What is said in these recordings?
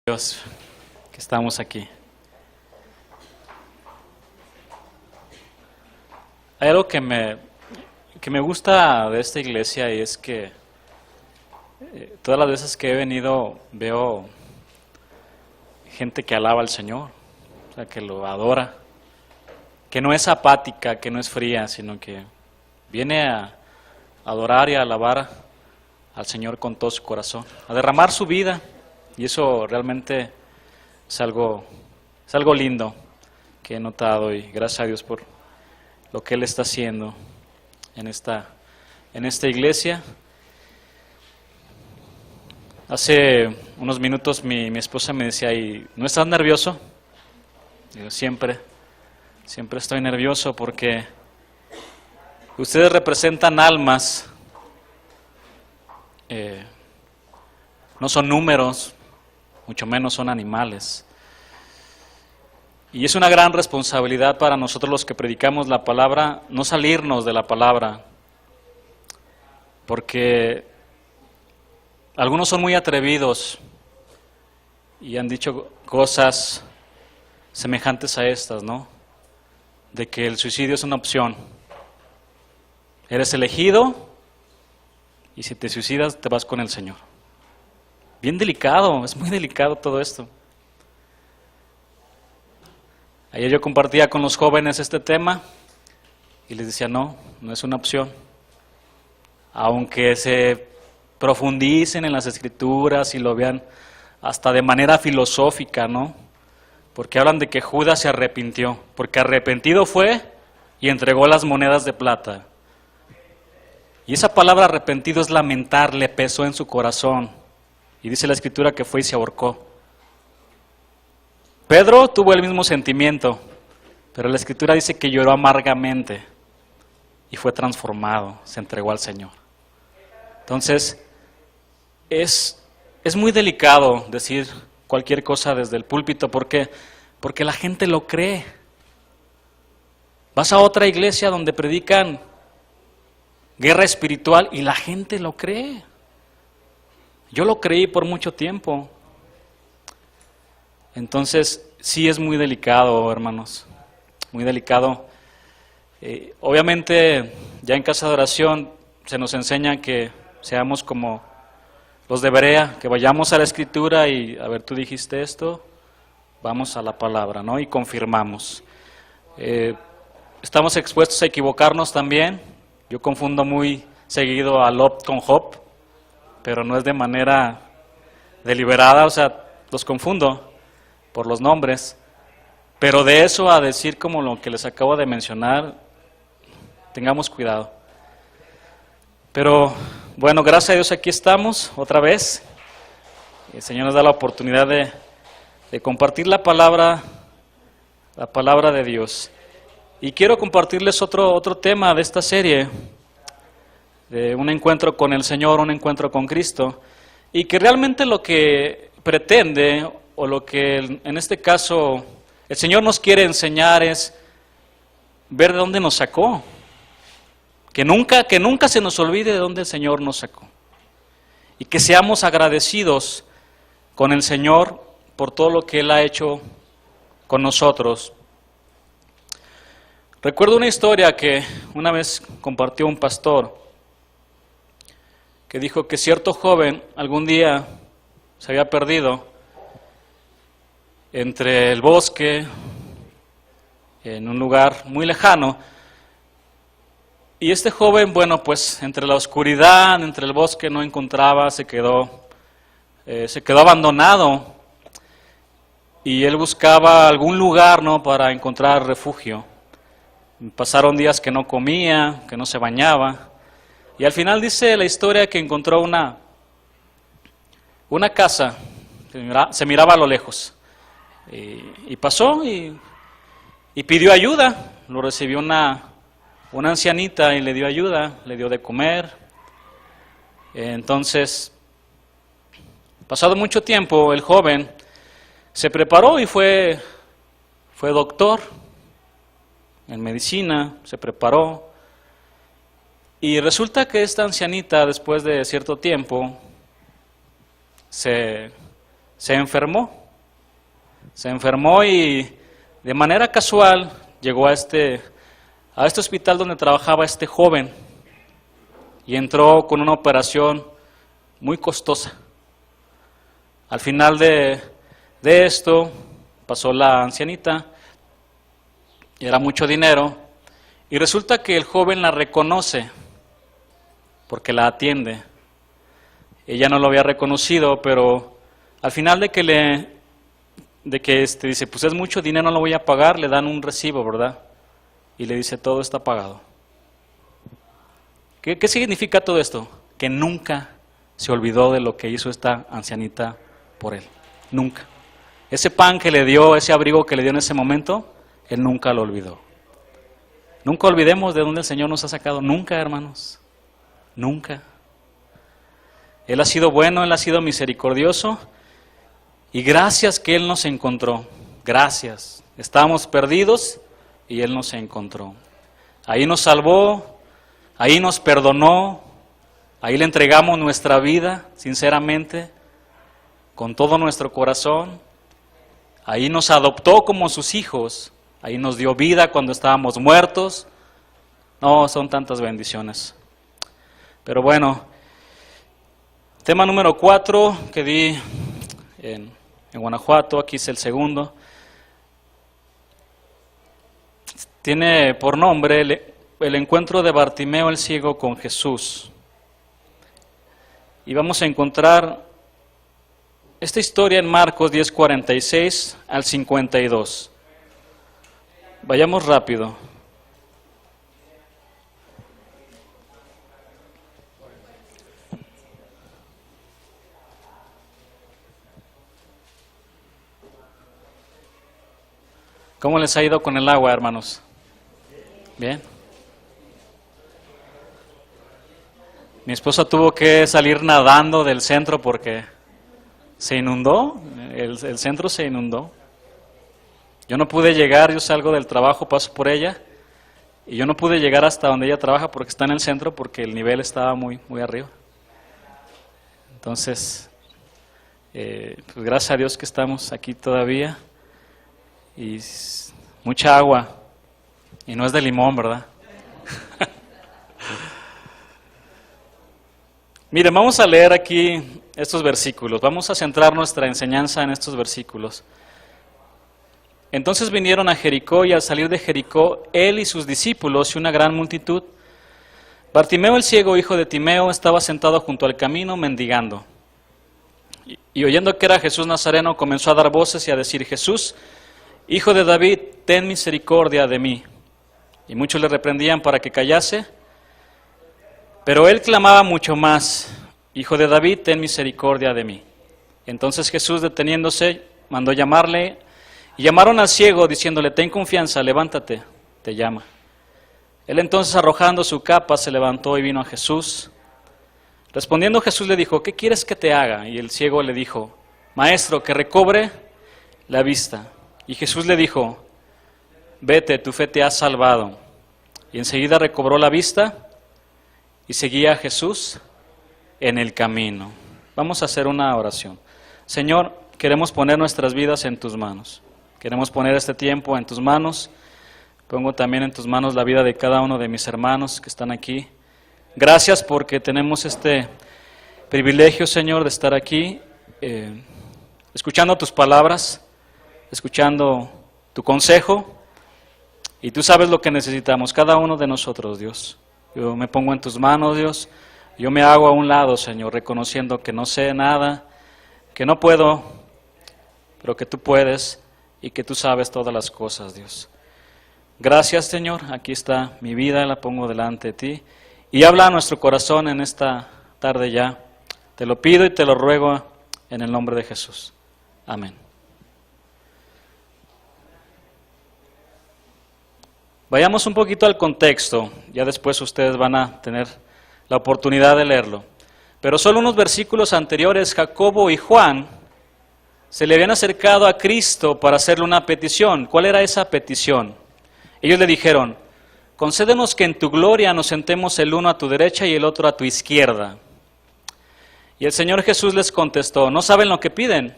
Dios, que estamos aquí. Hay algo que me gusta de esta iglesia y es que todas las veces que he venido veo gente que alaba al Señor, o sea, que lo adora, que no es apática, que no es fría, sino que viene a adorar y a alabar al Señor con todo su corazón, a derramar su vida, y eso realmente es algo lindo que he notado, y gracias a Dios por lo que Él está haciendo en esta iglesia. Hace unos minutos mi esposa me decía, ¿y no estás nervioso? Digo, siempre estoy nervioso porque ustedes representan almas, no son números, mucho menos son animales. Y es una gran responsabilidad para nosotros los que predicamos la palabra, no salirnos de la palabra, porque algunos son muy atrevidos y han dicho cosas semejantes a estas, ¿no? De que el suicidio es una opción. Eres elegido y si te suicidas te vas con el Señor. Bien delicado, es muy delicado todo esto. Ayer yo compartía con los jóvenes este tema y les decía, no es una opción. Aunque se profundicen en las Escrituras y lo vean hasta de manera filosófica, ¿no? Porque hablan de que Judas se arrepintió, porque arrepentido fue y entregó las monedas de plata. Y esa palabra arrepentido es lamentar, le pesó en su corazón. Y dice la Escritura que fue y se ahorcó. Pedro tuvo el mismo sentimiento, pero la Escritura dice que lloró amargamente y fue transformado, se entregó al Señor. Entonces, es muy delicado decir cualquier cosa desde el púlpito, porque la gente lo cree. Vas a otra iglesia donde predican guerra espiritual y la gente lo cree. Yo lo creí por mucho tiempo. Entonces, sí es muy delicado, hermanos, muy delicado. Obviamente, ya en casa de oración se nos enseña que seamos como los de Berea, que vayamos a la Escritura y, a ver, tú dijiste esto, vamos a la palabra, ¿no? Y confirmamos. Estamos expuestos a equivocarnos también. Yo confundo muy seguido a Lot con Job, pero no es de manera deliberada, o sea, los confundo por los nombres, pero de eso a decir como lo que les acabo de mencionar, tengamos cuidado. Pero bueno, gracias a Dios aquí estamos otra vez. El Señor nos da la oportunidad de compartir la palabra de Dios. Y quiero compartirles otro tema de esta serie, de un encuentro con el Señor, un encuentro con Cristo, y que realmente lo que pretende, o lo que en este caso el Señor nos quiere enseñar es ver de dónde nos sacó. Que nunca se nos olvide de dónde el Señor nos sacó. Y que seamos agradecidos con el Señor por todo lo que Él ha hecho con nosotros. Recuerdo una historia que una vez compartió un pastor, que dijo que cierto joven algún día se había perdido entre el bosque, en un lugar muy lejano. Y este joven, bueno, pues entre la oscuridad, entre el bosque no encontraba, se quedó abandonado. Y él buscaba algún lugar, ¿no?, para encontrar refugio. Pasaron días que no comía, que no se bañaba. Y al final dice la historia que encontró una casa, se miraba a lo lejos. Y pasó y pidió ayuda. Lo recibió una ancianita y le dio ayuda, le dio de comer. Entonces, pasado mucho tiempo, el joven se preparó y fue doctor en medicina, se preparó. Y resulta que esta ancianita, después de cierto tiempo, se se enfermó. Se enfermó y de manera casual llegó a este hospital donde trabajaba este joven y entró con una operación muy costosa. Al final de esto pasó la ancianita, era mucho dinero, y resulta que el joven la reconoce porque la atiende. Ella no lo había reconocido, pero al final de que dice, pues es mucho dinero, no lo voy a pagar, le dan un recibo, ¿verdad? Y le dice, todo está pagado. ¿Qué significa todo esto? Que nunca se olvidó de lo que hizo esta ancianita por él. Nunca. Ese pan que le dio, ese abrigo que le dio en ese momento, él nunca lo olvidó. Nunca olvidemos de dónde el Señor nos ha sacado. Nunca, hermanos. Nunca. Él ha sido bueno, Él ha sido misericordioso. Y gracias que Él nos encontró. Gracias. Estábamos perdidos y Él nos encontró. Ahí nos salvó, ahí nos perdonó, ahí le entregamos nuestra vida, sinceramente, con todo nuestro corazón. Ahí nos adoptó como sus hijos, ahí nos dio vida cuando estábamos muertos. No, son tantas bendiciones. Pero bueno, tema número 4 que di en Guanajuato, aquí es el segundo. Tiene por nombre el encuentro de Bartimeo el ciego con Jesús. Y vamos a encontrar esta historia en Marcos 10:46 al 52. Vayamos rápido. ¿Cómo les ha ido con el agua, hermanos? ¿Bien? Mi esposa tuvo que salir nadando del centro porque se inundó, el centro se inundó. Yo no pude llegar, yo salgo del trabajo, paso por ella, y yo no pude llegar hasta donde ella trabaja porque está en el centro, porque el nivel estaba muy arriba. Entonces, pues gracias a Dios que estamos aquí todavía. Y mucha agua, y no es de limón, ¿verdad? Miren, vamos a leer aquí estos versículos, vamos a centrar nuestra enseñanza en estos versículos. Entonces vinieron a Jericó, y al salir de Jericó, él y sus discípulos y una gran multitud. Bartimeo el ciego, hijo de Timeo, estaba sentado junto al camino mendigando. Y oyendo que era Jesús Nazareno, comenzó a dar voces y a decir, Jesús, Hijo de David, ten misericordia de mí. Y muchos le reprendían para que callase, pero él clamaba mucho más, Hijo de David, ten misericordia de mí. Entonces Jesús, deteniéndose, mandó llamarle, y llamaron al ciego, diciéndole, ten confianza, levántate, te llama. Él entonces, arrojando su capa, se levantó y vino a Jesús. Respondiendo Jesús le dijo, ¿qué quieres que te haga? Y el ciego le dijo, Maestro, que recobre la vista. Y Jesús le dijo, vete, tu fe te ha salvado. Y enseguida recobró la vista y seguía a Jesús en el camino. Vamos a hacer una oración. Señor, queremos poner nuestras vidas en tus manos. Queremos poner este tiempo en tus manos. Pongo también en tus manos la vida de cada uno de mis hermanos que están aquí. Gracias porque tenemos este privilegio, Señor, de estar aquí, escuchando tus palabras, escuchando tu consejo, y tú sabes lo que necesitamos, cada uno de nosotros, Dios. Yo me pongo en tus manos, Dios, yo me hago a un lado, Señor, reconociendo que no sé nada, que no puedo, pero que tú puedes y que tú sabes todas las cosas, Dios. Gracias, Señor, aquí está mi vida, la pongo delante de ti, y habla a nuestro corazón en esta tarde ya. Te lo pido y te lo ruego en el nombre de Jesús. Amén. Vayamos un poquito al contexto, ya después ustedes van a tener la oportunidad de leerlo. Pero solo unos versículos anteriores, Jacobo y Juan se le habían acercado a Cristo para hacerle una petición. ¿Cuál era esa petición? Ellos le dijeron, concédenos que en tu gloria nos sentemos el uno a tu derecha y el otro a tu izquierda. Y el Señor Jesús les contestó, ¿no saben lo que piden?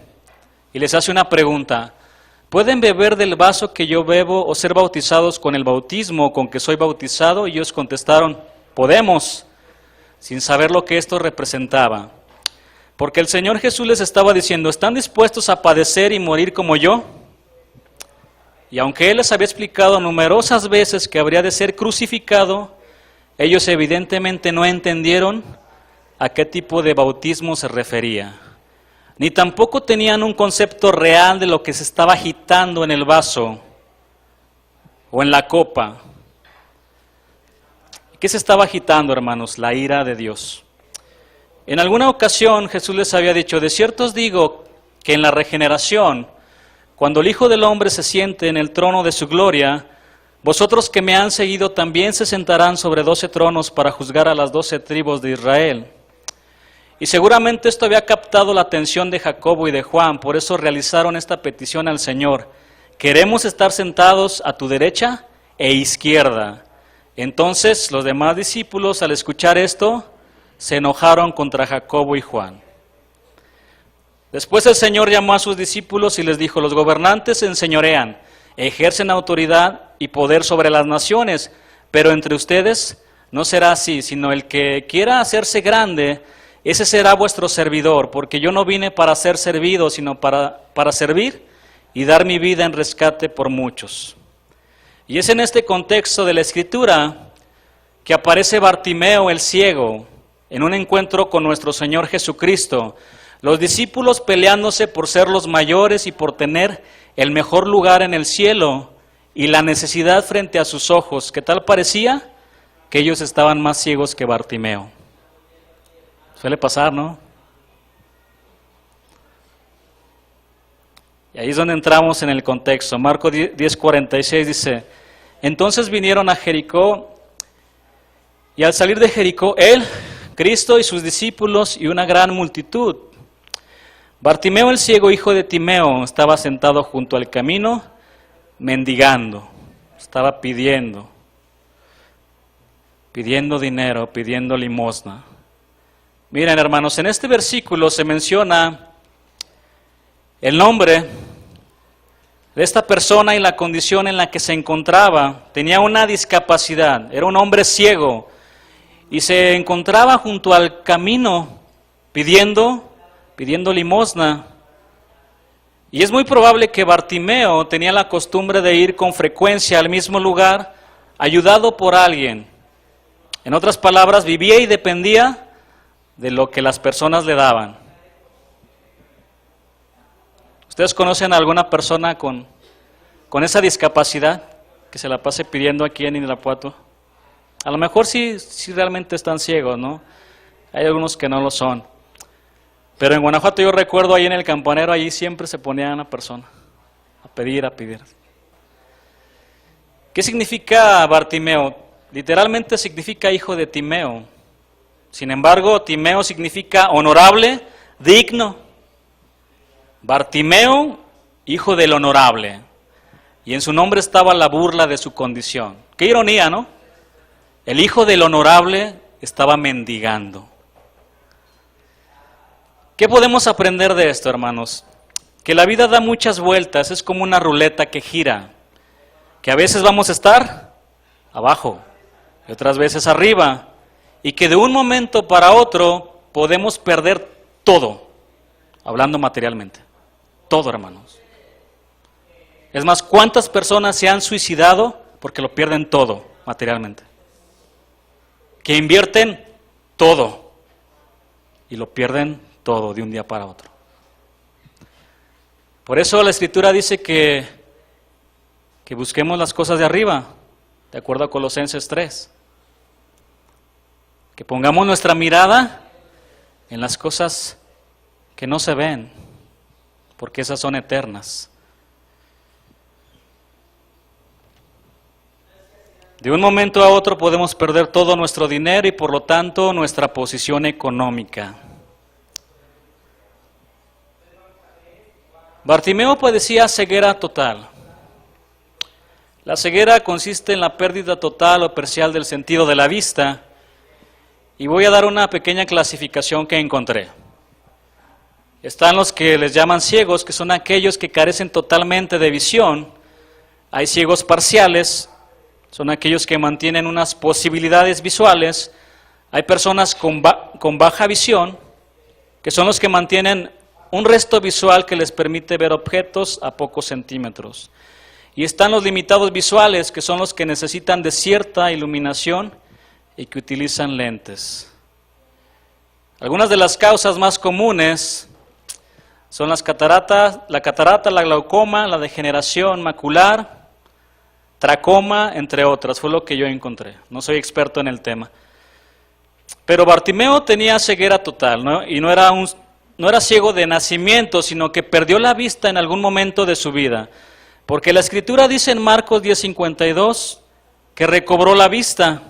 y les hace una pregunta. ¿Pueden beber del vaso que yo bebo o ser bautizados con el bautismo con que soy bautizado? Y ellos contestaron, podemos, sin saber lo que esto representaba. Porque el Señor Jesús les estaba diciendo, ¿están dispuestos a padecer y morir como yo? Y aunque Él les había explicado numerosas veces que habría de ser crucificado, ellos evidentemente no entendieron a qué tipo de bautismo se refería. Ni tampoco tenían un concepto real de lo que se estaba agitando en el vaso o en la copa. ¿Qué se estaba agitando, hermanos? La ira de Dios. En alguna ocasión Jesús les había dicho, de cierto os digo que en la regeneración, cuando el Hijo del Hombre se siente en el trono de su gloria, vosotros que me han seguido también se sentarán sobre 12 tronos para juzgar a las 12 tribus de Israel. Y seguramente esto había captado la atención de Jacobo y de Juan, por eso realizaron esta petición al Señor. Queremos estar sentados a tu derecha e izquierda. Entonces los demás discípulos, al escuchar esto, se enojaron contra Jacobo y Juan. Después el Señor llamó a sus discípulos y les dijo, los gobernantes se enseñorean, ejercen autoridad y poder sobre las naciones, pero entre ustedes no será así, sino el que quiera hacerse grande, ese será vuestro servidor, porque yo no vine para ser servido, sino para servir y dar mi vida en rescate por muchos. Y es en este contexto de la Escritura que aparece Bartimeo el ciego en un encuentro con nuestro Señor Jesucristo. Los discípulos peleándose por ser los mayores y por tener el mejor lugar en el cielo y la necesidad frente a sus ojos, que tal parecía que ellos estaban más ciegos que Bartimeo. Suele pasar, ¿no? Y ahí es donde entramos en el contexto. Marcos 10:46 dice, entonces vinieron a Jericó, y al salir de Jericó, él, Cristo y sus discípulos y una gran multitud. Bartimeo el ciego, hijo de Timeo, estaba sentado junto al camino, mendigando, estaba pidiendo dinero, pidiendo limosna. Miren, hermanos, en este versículo se menciona el nombre de esta persona y la condición en la que se encontraba. Tenía una discapacidad, era un hombre ciego y se encontraba junto al camino pidiendo limosna. Y es muy probable que Bartimeo tenía la costumbre de ir con frecuencia al mismo lugar, ayudado por alguien. En otras palabras, vivía y dependía de lo que las personas le daban. ¿Ustedes conocen a alguna persona con esa discapacidad que se la pase pidiendo aquí en Irapuato? A lo mejor sí realmente están ciegos, ¿no? Hay algunos que no lo son. Pero en Guanajuato yo recuerdo ahí en el Campanero, allí siempre se ponía una persona a pedir. ¿Qué significa Bartimeo? Literalmente significa hijo de Timeo. Sin embargo, Timeo significa honorable, digno. Bartimeo, hijo del honorable. Y en su nombre estaba la burla de su condición. Qué ironía, ¿no? El hijo del honorable estaba mendigando. ¿Qué podemos aprender de esto, hermanos? Que la vida da muchas vueltas, es como una ruleta que gira. Que a veces vamos a estar abajo y otras veces arriba. Y que de un momento para otro podemos perder todo, hablando materialmente. Todo, hermanos. Es más, ¿cuántas personas se han suicidado porque lo pierden todo materialmente? Que invierten todo y lo pierden todo de un día para otro. Por eso la Escritura dice que busquemos las cosas de arriba, de acuerdo a Colosenses 3. Que pongamos nuestra mirada en las cosas que no se ven, porque esas son eternas. De un momento a otro podemos perder todo nuestro dinero y por lo tanto nuestra posición económica. Bartimeo padecía ceguera total. La ceguera consiste en la pérdida total o parcial del sentido de la vista. Y voy a dar una pequeña clasificación que encontré. Están los que les llaman ciegos, que son aquellos que carecen totalmente de visión. Hay ciegos parciales, son aquellos que mantienen unas posibilidades visuales. Hay personas con baja visión, que son los que mantienen un resto visual que les permite ver objetos a pocos centímetros. Y están los limitados visuales, que son los que necesitan de cierta iluminación y que utilizan lentes. Algunas de las causas más comunes son la catarata, la glaucoma, la degeneración macular, tracoma, entre otras. Fue lo que yo encontré. No soy experto en el tema. Pero Bartimeo tenía ceguera total, ¿no? Y no era ciego de nacimiento, sino que perdió la vista en algún momento de su vida. Porque la Escritura dice en Marcos 10:52 que recobró la vista.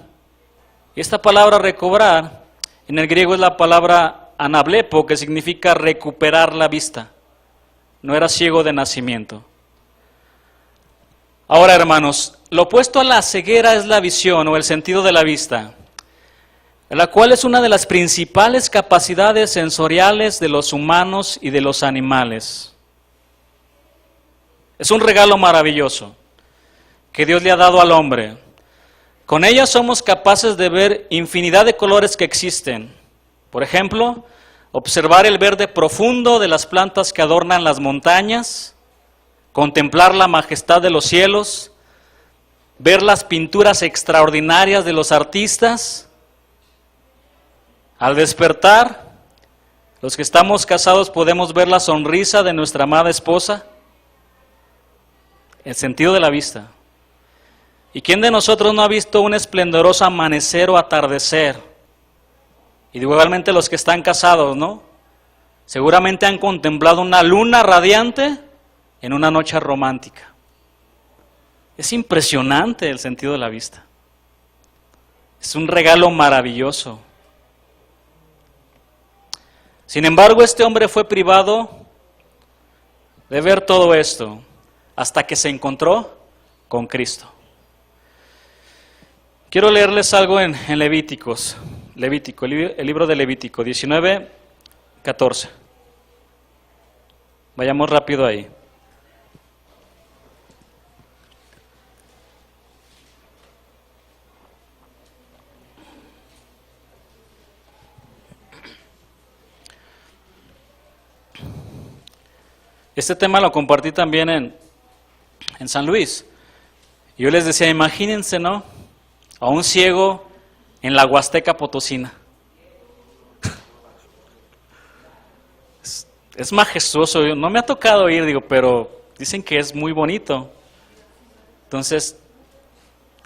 Y esta palabra recobrar, en el griego es la palabra anablepo, que significa recuperar la vista. No era ciego de nacimiento. Ahora, hermanos, lo opuesto a la ceguera es la visión o el sentido de la vista, la cual es una de las principales capacidades sensoriales de los humanos y de los animales. Es un regalo maravilloso que Dios le ha dado al hombre. Con ella somos capaces de ver infinidad de colores que existen. Por ejemplo, observar el verde profundo de las plantas que adornan las montañas, contemplar la majestad de los cielos, ver las pinturas extraordinarias de los artistas. Al despertar, los que estamos casados podemos ver la sonrisa de nuestra amada esposa, el sentido de la vista. ¿Y quién de nosotros no ha visto un esplendoroso amanecer o atardecer? Y igualmente los que están casados, ¿no? Seguramente han contemplado una luna radiante en una noche romántica. Es impresionante el sentido de la vista. Es un regalo maravilloso. Sin embargo, este hombre fue privado de ver todo esto hasta que se encontró con Cristo. Quiero leerles algo en Levítico, el libro de Levítico 19:14. Vayamos rápido ahí. Este tema lo compartí también en San Luis. Yo les decía, imagínense, ¿no? A un ciego en la Huasteca Potosina. Es majestuoso. No me ha tocado ir, pero dicen que es muy bonito. Entonces,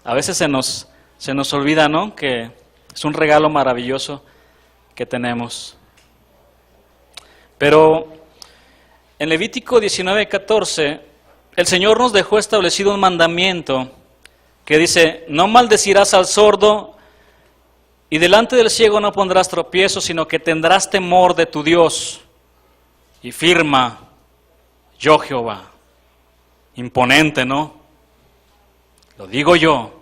a veces se nos olvida, ¿no? Que es un regalo maravilloso que tenemos. Pero en Levítico 19:14, el Señor nos dejó establecido un mandamiento que dice, no maldecirás al sordo y delante del ciego no pondrás tropiezo, sino que tendrás temor de tu Dios y firma, yo Jehová. Imponente, ¿no? Lo digo yo.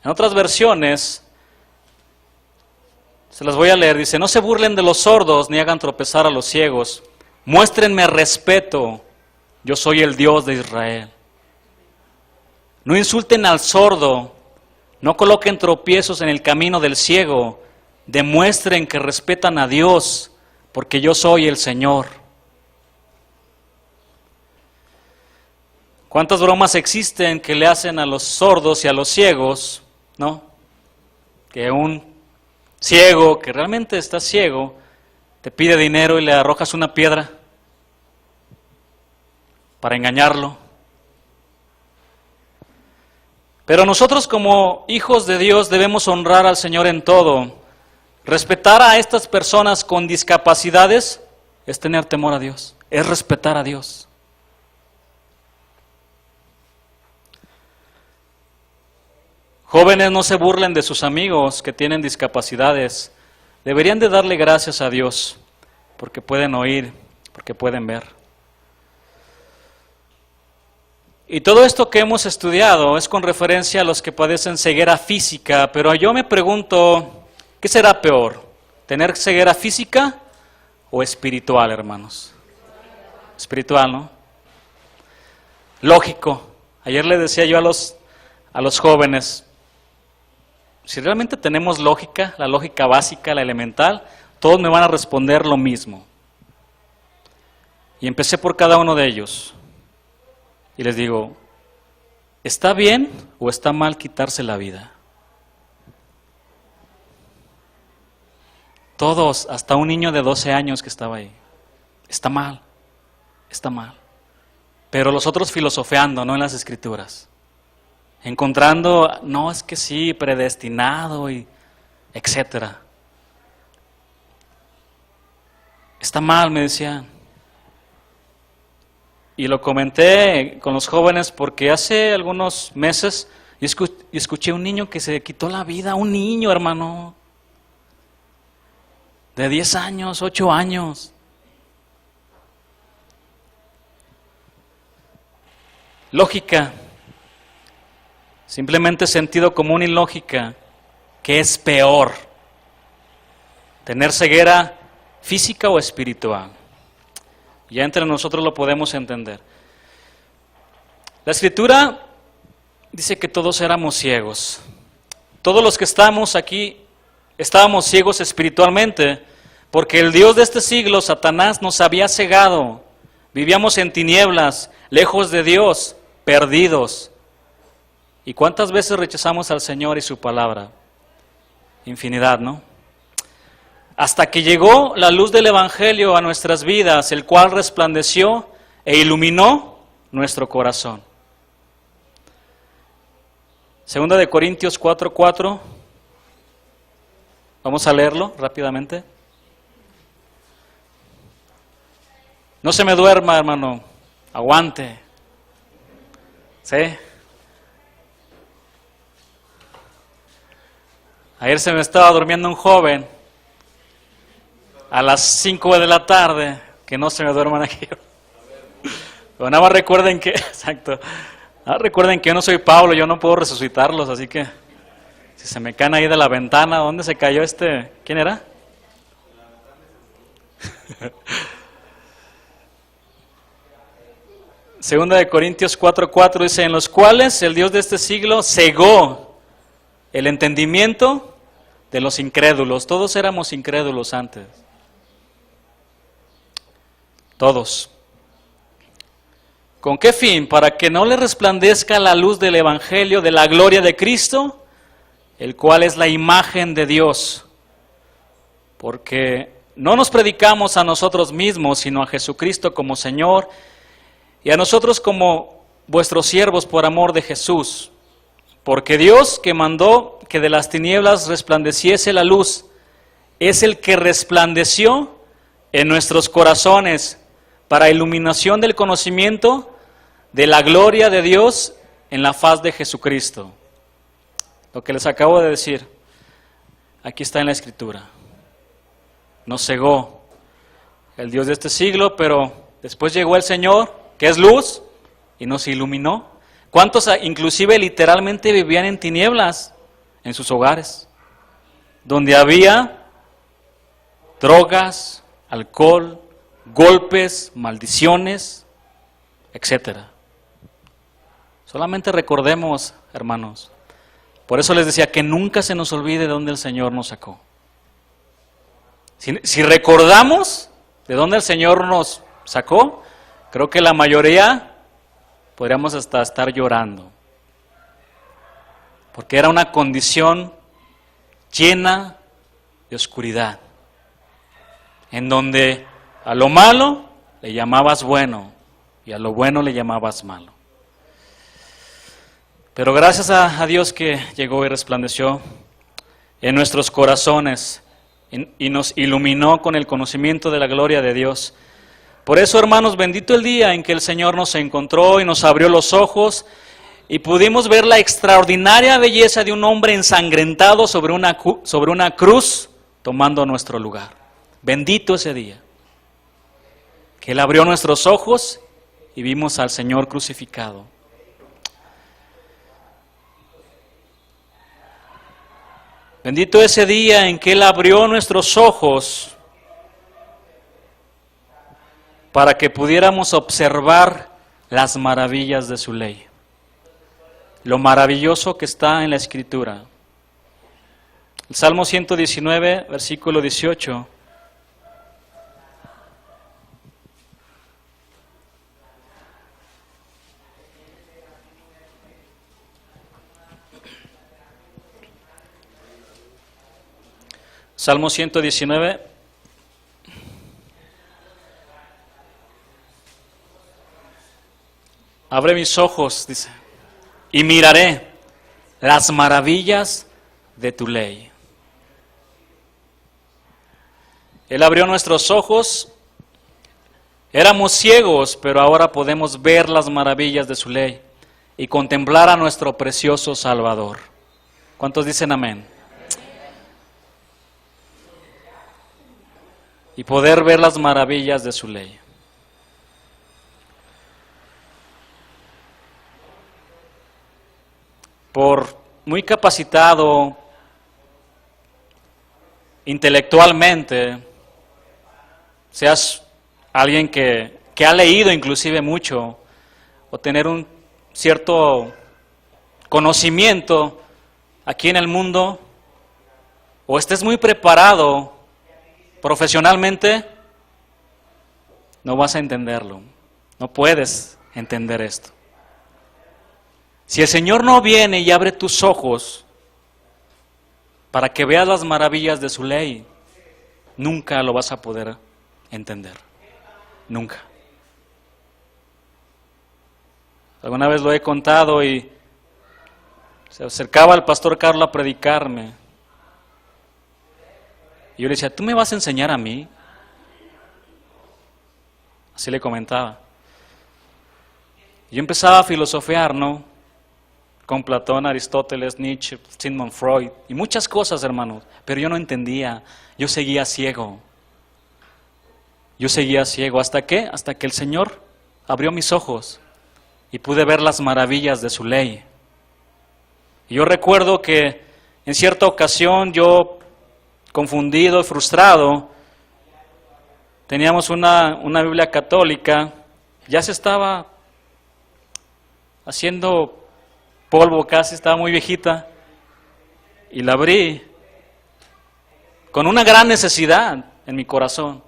En otras versiones, se las voy a leer, dice, no se burlen de los sordos ni hagan tropezar a los ciegos. Muéstrenme respeto, yo soy el Dios de Israel. No insulten al sordo, no coloquen tropiezos en el camino del ciego, demuestren que respetan a Dios, porque yo soy el Señor. ¿Cuántas bromas existen que le hacen a los sordos y a los ciegos, no? Que un ciego, que realmente está ciego, te pide dinero y le arrojas una piedra para engañarlo. Pero nosotros como hijos de Dios debemos honrar al Señor en todo. Respetar a estas personas con discapacidades es tener temor a Dios, es respetar a Dios. Jóvenes, no se burlen de sus amigos que tienen discapacidades. Deberían de darle gracias a Dios porque pueden oír, porque pueden ver. Y todo esto que hemos estudiado es con referencia a los que padecen ceguera física, pero yo me pregunto, ¿qué será peor? ¿Tener ceguera física o espiritual, hermanos? Espiritual, ¿no? Lógico. Ayer le decía yo a los jóvenes, si realmente tenemos lógica, la lógica básica, la elemental, todos me van a responder lo mismo. Y empecé por cada uno de ellos. Y les digo, ¿está bien o está mal quitarse la vida? Todos, hasta un niño de 12 años que estaba ahí. Está mal, está mal. Pero los otros filosofeando, ¿no? En las escrituras. Encontrando, no, es que sí, predestinado y etcétera. Está mal, me decían. Y lo comenté con los jóvenes porque hace algunos meses yo escuché a un niño que se quitó la vida, un niño, hermano, de 10 años, 8 años. Lógica, simplemente sentido común y lógica, ¿qué es peor? ¿Tener ceguera física o espiritual? Ya entre nosotros lo podemos entender. La Escritura dice que todos éramos ciegos. Todos los que estamos aquí estábamos ciegos espiritualmente, porque el Dios de este siglo, Satanás, nos había cegado. Vivíamos en tinieblas, lejos de Dios, perdidos. ¿Y cuántas veces rechazamos al Señor y su palabra? Infinidad, ¿no? Hasta que llegó la luz del Evangelio a nuestras vidas, el cual resplandeció e iluminó nuestro corazón. Segunda de Corintios 4:4. Vamos a leerlo rápidamente. No se me duerma, hermano. Aguante. ¿Sí? Ayer se me estaba durmiendo un joven a las 5 de la tarde, que no se me duerman aquí. Pero nada más recuerden que, exacto, recuerden que yo no soy Pablo, yo no puedo resucitarlos, así que si se me caen ahí de la ventana, ¿dónde se cayó este? ¿Quién era? Segunda de Corintios 4:4 dice, en los cuales el Dios de este siglo cegó el entendimiento de los incrédulos. Todos éramos incrédulos antes. Todos. ¿Con qué fin? Para que no le resplandezca la luz del Evangelio de la gloria de Cristo, el cual es la imagen de Dios. Porque no nos predicamos a nosotros mismos, sino a Jesucristo como Señor, y a nosotros como vuestros siervos por amor de Jesús. Porque Dios, que mandó que de las tinieblas resplandeciese la luz, es el que resplandeció en nuestros corazones para iluminación del conocimiento de la gloria de Dios en la faz de Jesucristo. Lo que les acabo de decir, aquí está en la Escritura. Nos cegó el Dios de este siglo, pero después llegó el Señor, que es luz, y nos iluminó. ¿Cuántos inclusive literalmente vivían en tinieblas en sus hogares? Donde había drogas, alcohol, golpes, maldiciones, etcétera. Solamente recordemos, hermanos. Por eso les decía que nunca se nos olvide de dónde el Señor nos sacó. Si recordamos de dónde el Señor nos sacó, creo que la mayoría podríamos hasta estar llorando. Porque era una condición llena de oscuridad, en donde a lo malo le llamabas bueno y a lo bueno le llamabas malo. Pero gracias a Dios que llegó y resplandeció en nuestros corazones y nos iluminó con el conocimiento de la gloria de Dios. Por eso, hermanos, bendito el día en que el Señor nos encontró y nos abrió los ojos y pudimos ver la extraordinaria belleza de un hombre ensangrentado sobre una cruz tomando nuestro lugar. Bendito ese día, que Él abrió nuestros ojos y vimos al Señor crucificado. Bendito ese día en que Él abrió nuestros ojos para que pudiéramos observar las maravillas de su ley. Lo maravilloso que está en la Escritura. El Salmo 119, versículo 18. Salmo 119. Abre mis ojos, dice, y miraré las maravillas de tu ley. Él abrió nuestros ojos. Éramos ciegos, pero ahora podemos ver las maravillas de su ley y contemplar a nuestro precioso Salvador. ¿Cuántos dicen amén? Y poder ver las maravillas de su ley. Por muy capacitado intelectualmente, seas alguien que ha leído inclusive mucho, o tener un cierto conocimiento aquí en el mundo, o estés muy preparado profesionalmente, no vas a entenderlo. No puedes entender esto. Si el Señor no viene y abre tus ojos para que veas las maravillas de su ley, nunca lo vas a poder entender. Nunca. Alguna vez lo he contado y se acercaba el pastor Carlos a predicarme. Y yo le decía, ¿tú me vas a enseñar a mí? Así le comentaba. Yo empezaba a filosofear, ¿no? Con Platón, Aristóteles, Nietzsche, Sigmund Freud y muchas cosas, hermanos. Pero yo no entendía, yo seguía ciego. Yo seguía ciego. ¿Hasta qué? Hasta que el Señor abrió mis ojos y pude ver las maravillas de su ley. Y yo recuerdo que en cierta ocasión yo, confundido y frustrado, teníamos una Biblia católica, ya se estaba haciendo polvo casi, estaba muy viejita, y la abrí con una gran necesidad en mi corazón.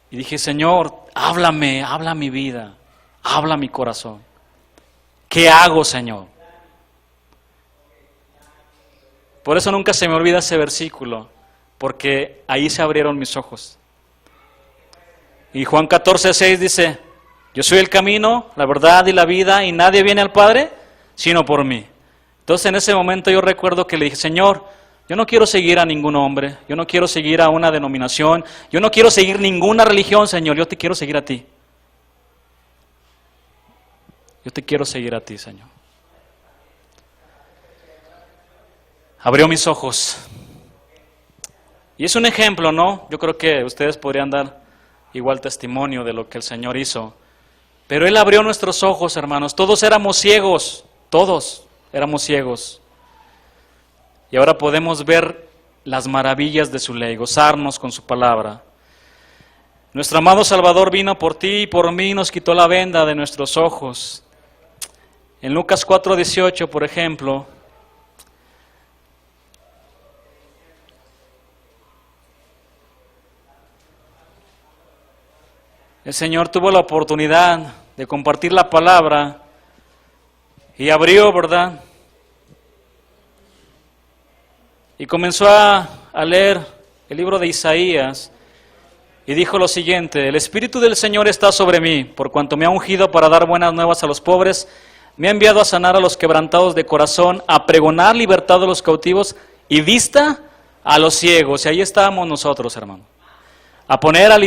Y dije, Señor, háblame, habla mi vida, habla mi corazón. ¿Qué hago, Señor? Por eso nunca se me olvida ese versículo, porque ahí se abrieron mis ojos. Y Juan 14:6 dice, yo soy el camino, la verdad y la vida, y nadie viene al Padre sino por mí. Entonces en ese momento yo recuerdo que le dije, Señor, yo no quiero seguir a ningún hombre, yo no quiero seguir a una denominación, yo no quiero seguir ninguna religión, Señor, yo te quiero seguir a ti. Yo te quiero seguir a ti, Señor. Abrió mis ojos. Y es un ejemplo, ¿no? Yo creo que ustedes podrían dar igual testimonio de lo que el Señor hizo. Pero Él abrió nuestros ojos, hermanos. Todos éramos ciegos, todos éramos ciegos. Y ahora podemos ver las maravillas de su ley, gozarnos con su palabra. Nuestro amado Salvador vino por ti y por mí y nos quitó la venda de nuestros ojos. En Lucas 4:18, por ejemplo, el Señor tuvo la oportunidad de compartir la palabra y abrió, ¿verdad? Y comenzó a leer el libro de Isaías y dijo lo siguiente, el Espíritu del Señor está sobre mí, por cuanto me ha ungido para dar buenas nuevas a los pobres, me ha enviado a sanar a los quebrantados de corazón, a pregonar libertad a los cautivos y vista a los ciegos. Y ahí estábamos nosotros, hermano. A poner en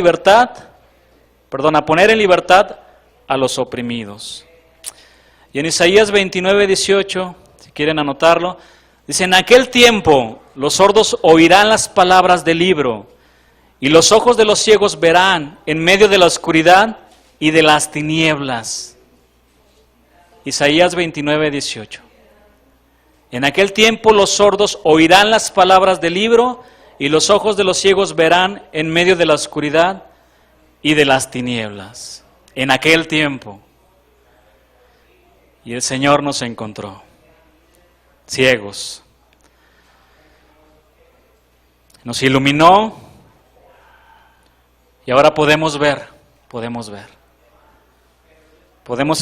libertad a los oprimidos. Y en Isaías 29:18, si quieren anotarlo, dice, en aquel tiempo los sordos oirán las palabras del libro, y los ojos de los ciegos verán en medio de la oscuridad y de las tinieblas. Isaías 29:18. En aquel tiempo los sordos oirán las palabras del libro, y los ojos de los ciegos verán en medio de la oscuridad y de las tinieblas, en aquel tiempo. Y el Señor nos encontró, ciegos. Nos iluminó y ahora podemos ver. Podemos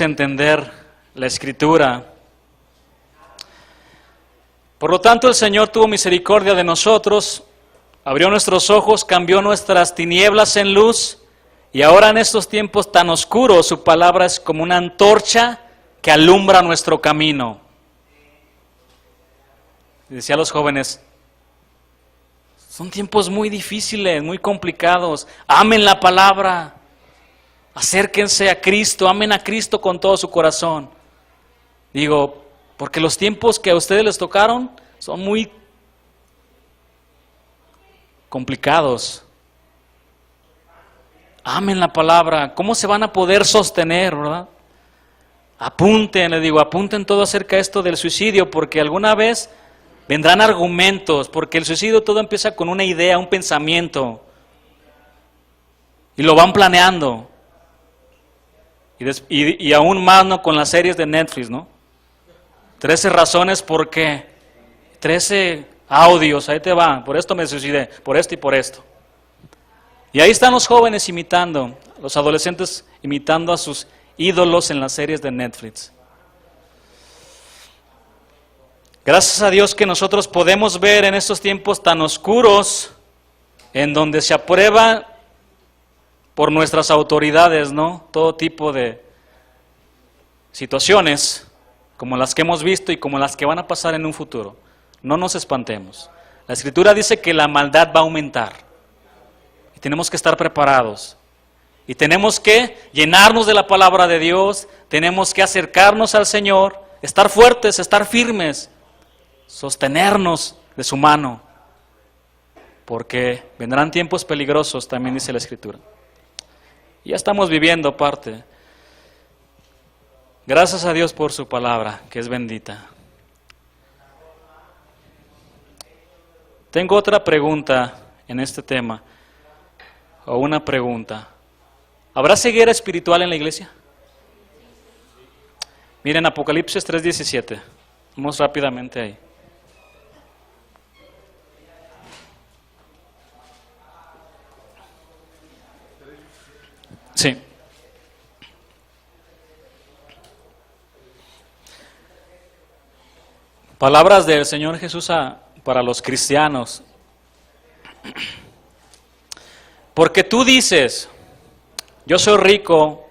entender la Escritura. Por lo tanto, el Señor tuvo misericordia de nosotros, abrió nuestros ojos, cambió nuestras tinieblas en luz, y ahora en estos tiempos tan oscuros, su palabra es como una antorcha que alumbra nuestro camino. Decía a los jóvenes, son tiempos muy difíciles, muy complicados, amen la palabra, acérquense a Cristo, amen a Cristo con todo su corazón. Digo, porque los tiempos que a ustedes les tocaron son muy complicados. Amen la palabra. ¿Cómo se van a poder sostener, verdad? Apunten todo acerca de esto del suicidio, porque alguna vez vendrán argumentos, porque el suicidio todo empieza con una idea, un pensamiento, y lo van planeando. Y aún más, ¿no?, con las series de Netflix, ¿no? 13 razones por qué, 13 audios, ahí te van, por esto me suicidé, por esto y por esto. Y ahí están los jóvenes imitando, los adolescentes imitando a sus ídolos en las series de Netflix. Gracias a Dios que nosotros podemos ver en estos tiempos tan oscuros, en donde se aprueba por nuestras autoridades, ¿no?, todo tipo de situaciones, como las que hemos visto y como las que van a pasar en un futuro. No nos espantemos. La Escritura dice que la maldad va a aumentar. Y tenemos que estar preparados. Y tenemos que llenarnos de la palabra de Dios, tenemos que acercarnos al Señor, estar fuertes, estar firmes, sostenernos de su mano, porque vendrán tiempos peligrosos, también dice la Escritura. Y ya estamos viviendo parte. Gracias a Dios por su palabra, que es bendita. Tengo otra pregunta en este tema, o una pregunta. ¿Habrá ceguera espiritual en la iglesia? Miren Apocalipsis 3:17. Vamos rápidamente ahí. Sí. Palabras del Señor Jesús para los cristianos. Porque tú dices, yo soy rico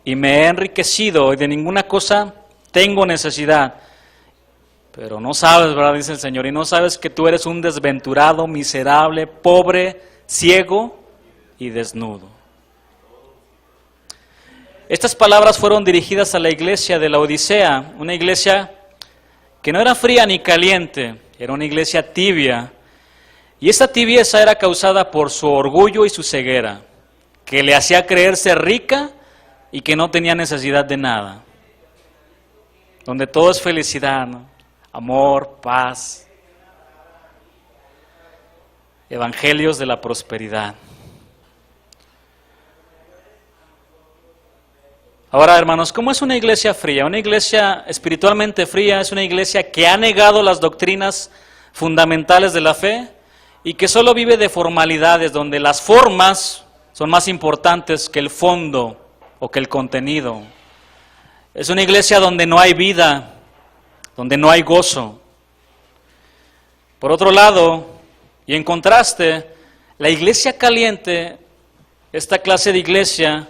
y me he enriquecido y de ninguna cosa tengo necesidad. Pero no sabes, ¿verdad?, dice el Señor, y no sabes que tú eres un desventurado, miserable, pobre, ciego y desnudo. Estas palabras fueron dirigidas a la iglesia de la Odisea, una iglesia que no era fría ni caliente, era una iglesia tibia. Y esa tibieza era causada por su orgullo y su ceguera, que le hacía creerse rica y que no tenía necesidad de nada. Donde todo es felicidad, ¿no?, amor, paz, evangelios de la prosperidad. Ahora, hermanos, ¿cómo es una iglesia fría? Una iglesia espiritualmente fría es una iglesia que ha negado las doctrinas fundamentales de la fe y que solo vive de formalidades, donde las formas son más importantes que el fondo o que el contenido. Es una iglesia donde no hay vida, donde no hay gozo. Por otro lado, y en contraste, la iglesia caliente, esta clase de iglesia,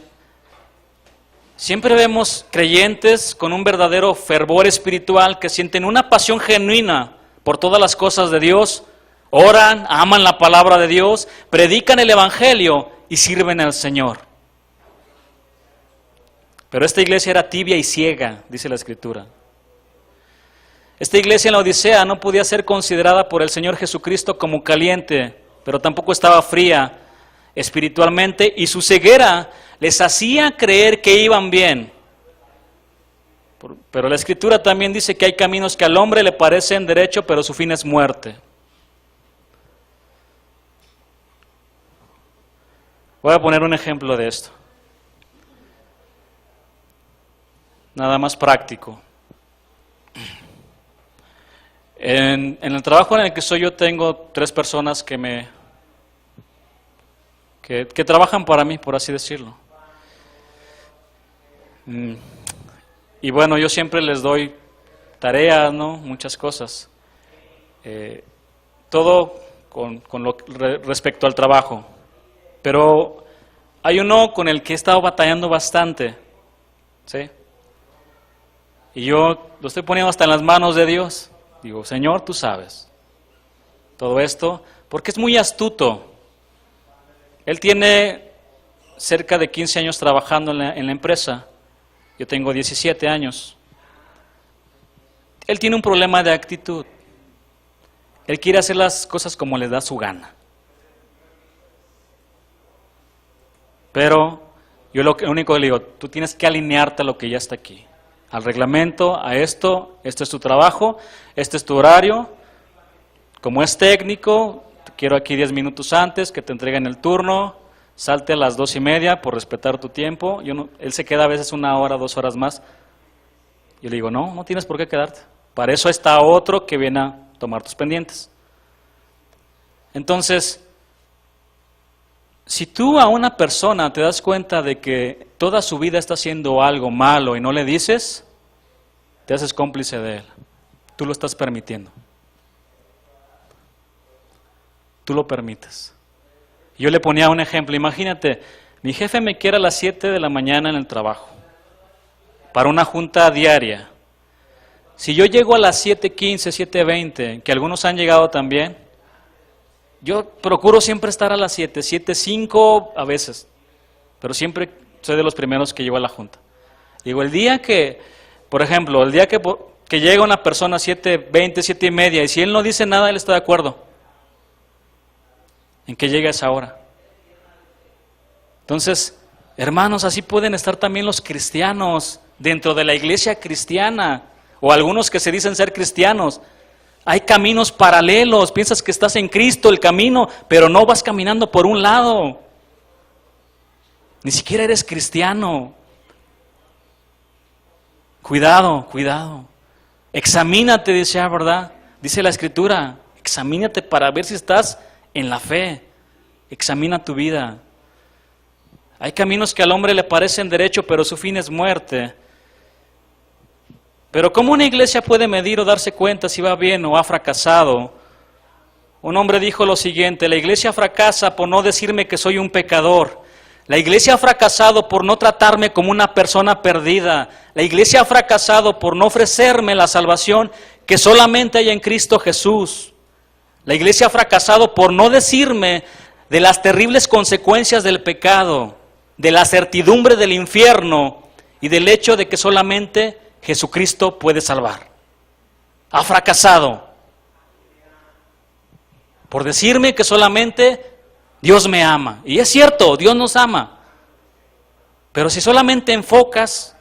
siempre vemos creyentes con un verdadero fervor espiritual que sienten una pasión genuina por todas las cosas de Dios, oran, aman la palabra de Dios, predican el evangelio y sirven al Señor. Pero esta iglesia era tibia y ciega, dice la Escritura. Esta iglesia en la Odisea no podía ser considerada por el Señor Jesucristo como caliente, pero tampoco estaba fría espiritualmente, y su ceguera les hacía creer que iban bien. Pero la Escritura también dice que hay caminos que al hombre le parecen derecho, pero su fin es muerte. Voy a poner un ejemplo de esto. Nada más práctico. En el trabajo en el que soy yo tengo 3 personas que trabajan para mí, por así decirlo. Y bueno, yo siempre les doy tareas, ¿no? Muchas cosas. Todo respecto al trabajo. Pero hay uno con el que he estado batallando bastante, ¿sí? Y yo lo estoy poniendo hasta en las manos de Dios. Digo, Señor, tú sabes todo esto, porque es muy astuto. Él tiene cerca de 15 años trabajando en la empresa. Yo tengo 17 años. Él tiene un problema de actitud. Él quiere hacer las cosas como le da su gana. Pero yo lo único que le digo, tú tienes que alinearte a lo que ya está aquí. Al reglamento, a esto es tu trabajo, este es tu horario. Como es técnico, te quiero aquí 10 minutos antes que te entreguen el turno, salte a las 2:30 por respetar tu tiempo. Él se queda a veces 1 hora, 2 horas más. Yo le digo, no tienes por qué quedarte. Para eso está otro que viene a tomar tus pendientes. Entonces, si tú a una persona te das cuenta de que toda su vida está haciendo algo malo y no le dices, te haces cómplice de él. Tú lo estás permitiendo. Tú lo permites. Yo le ponía un ejemplo. Imagínate, mi jefe me quiere a las 7 de la mañana en el trabajo para una junta diaria. Si yo llego a las 7:15, 7:20, que algunos han llegado también, yo procuro siempre estar a las 7, 7:05 a veces, pero siempre soy de los primeros que llego a la junta. Digo, el día que, por ejemplo, el día que llega una persona a 7:20, 7:30, y si él no dice nada, él está de acuerdo en que llegue a esa hora. Entonces, hermanos, así pueden estar también los cristianos dentro de la iglesia cristiana, o algunos que se dicen ser cristianos. Hay caminos paralelos, piensas que estás en Cristo, el camino, pero no vas caminando por un lado. Ni siquiera eres cristiano. Cuidado, cuidado. Examínate, dice, ¿verdad? Dice la Escritura, examínate para ver si estás en la fe. Examina tu vida. Hay caminos que al hombre le parecen derecho, pero su fin es muerte. Pero ¿cómo una iglesia puede medir o darse cuenta si va bien o ha fracasado? Un hombre dijo lo siguiente: la iglesia fracasa por no decirme que soy un pecador. La iglesia ha fracasado por no tratarme como una persona perdida. La iglesia ha fracasado por no ofrecerme la salvación que solamente hay en Cristo Jesús. La iglesia ha fracasado por no decirme de las terribles consecuencias del pecado, de la certidumbre del infierno y del hecho de que solamente Jesucristo puede salvar. Ha fracasado por decirme que solamente Dios me ama. Y es cierto, Dios nos ama. Pero si solamente enfocas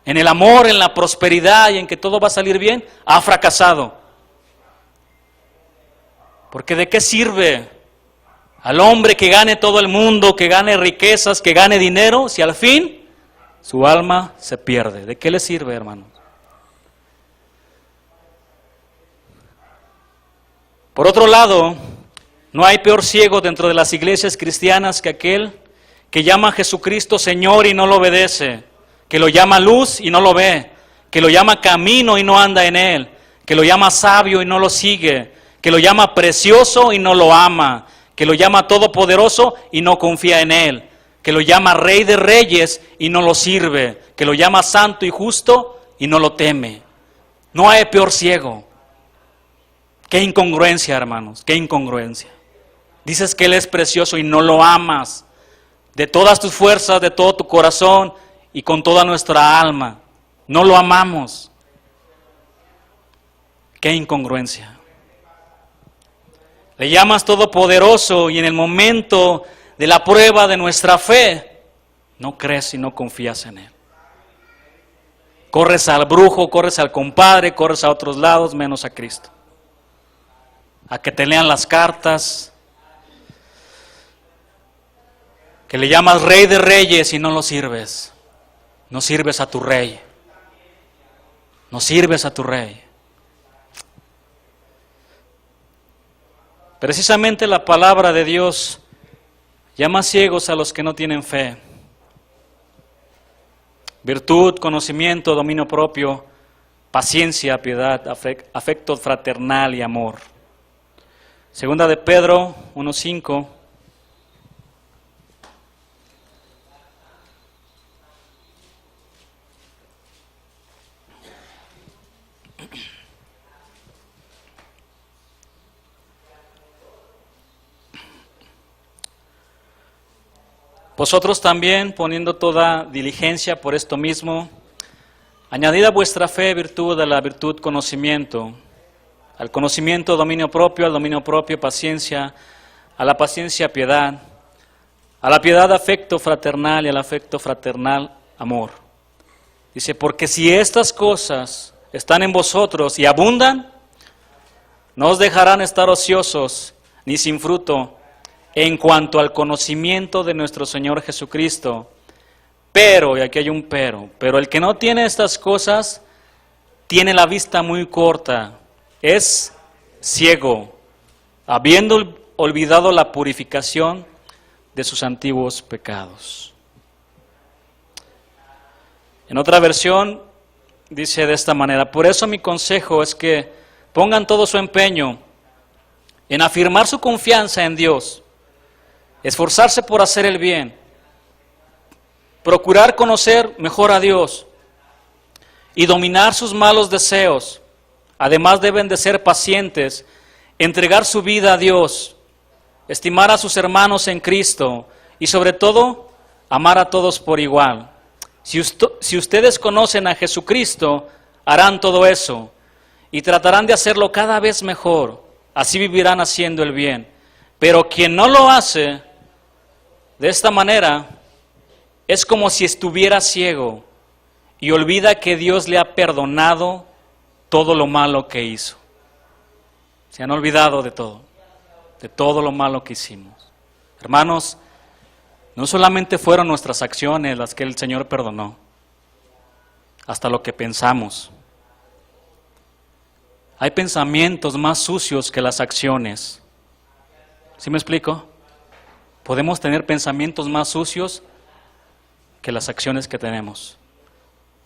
en el amor, en la prosperidad y en que todo va a salir bien, ha fracasado. Porque ¿de qué sirve al hombre que gane todo el mundo, que gane riquezas, que gane dinero, si al fin su alma se pierde? ¿De qué le sirve, hermanos? Por otro lado, no hay peor ciego dentro de las iglesias cristianas que aquel que llama a Jesucristo Señor y no lo obedece, que lo llama luz y no lo ve, que lo llama camino y no anda en él, que lo llama sabio y no lo sigue, que lo llama precioso y no lo ama, que lo llama todopoderoso y no confía en él, que lo llama Rey de Reyes y no lo sirve, que lo llama santo y justo y no lo teme. No hay peor ciego. Qué incongruencia, hermanos, qué incongruencia. Dices que Él es precioso y no lo amas de todas tus fuerzas, de todo tu corazón y con toda nuestra alma. No lo amamos. Qué incongruencia. Le llamas todopoderoso y en el momento de la prueba de nuestra fe, no crees y no confías en Él. Corres al brujo, corres al compadre, corres a otros lados, menos a Cristo. A que te lean las cartas. que le llamas Rey de Reyes y no lo sirves. No sirves a tu Rey. No sirves a tu Rey. Precisamente la palabra de Dios llama ciegos a los que no tienen fe. Virtud, conocimiento, dominio propio, paciencia, piedad, afecto fraternal y amor. Segunda de Pedro 1:5. Vosotros también, poniendo toda diligencia por esto mismo, añadid a vuestra fe virtud, a la virtud conocimiento, al conocimiento dominio propio, al dominio propio paciencia, a la paciencia piedad, a la piedad afecto fraternal y al afecto fraternal amor. Dice, porque si estas cosas están en vosotros y abundan, no os dejarán estar ociosos ni sin fruto en cuanto al conocimiento de nuestro Señor Jesucristo. Pero, y aquí hay un pero el que no tiene estas cosas, tiene la vista muy corta, es ciego, habiendo olvidado la purificación de sus antiguos pecados. En otra versión dice de esta manera, por eso mi consejo es que pongan todo su empeño en afirmar su confianza en Dios, esforzarse por hacer el bien, procurar conocer mejor a Dios y dominar sus malos deseos. Además deben de ser pacientes, entregar su vida a Dios, estimar a sus hermanos en Cristo y sobre todo amar a todos por igual. Si ustedes conocen a Jesucristo, harán todo eso y tratarán de hacerlo cada vez mejor. Así vivirán haciendo el bien. Pero quien no lo hace de esta manera es como si estuviera ciego y olvida que Dios le ha perdonado todo lo malo que hizo. Se han olvidado de todo lo malo que hicimos. Hermanos, no solamente fueron nuestras acciones las que el Señor perdonó, hasta lo que pensamos. Hay pensamientos más sucios que las acciones. ¿Sí me explico? Podemos tener pensamientos más sucios que las acciones que tenemos.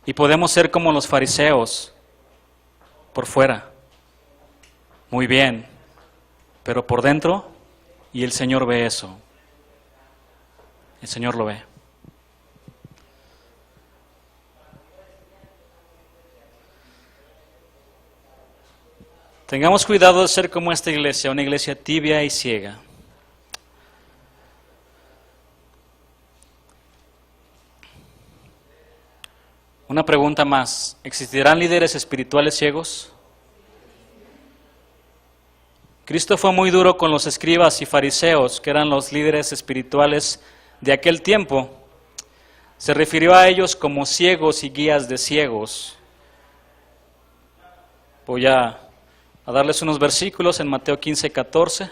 Y podemos ser como los fariseos, por fuera, muy bien, pero por dentro, y el Señor ve eso. El Señor lo ve. Tengamos cuidado de ser como esta iglesia, una iglesia tibia y ciega. Una pregunta más, ¿existirán líderes espirituales ciegos? Cristo fue muy duro con los escribas y fariseos, que eran los líderes espirituales de aquel tiempo. Se refirió a ellos como ciegos y guías de ciegos. Voy a darles unos versículos en Mateo 15:14,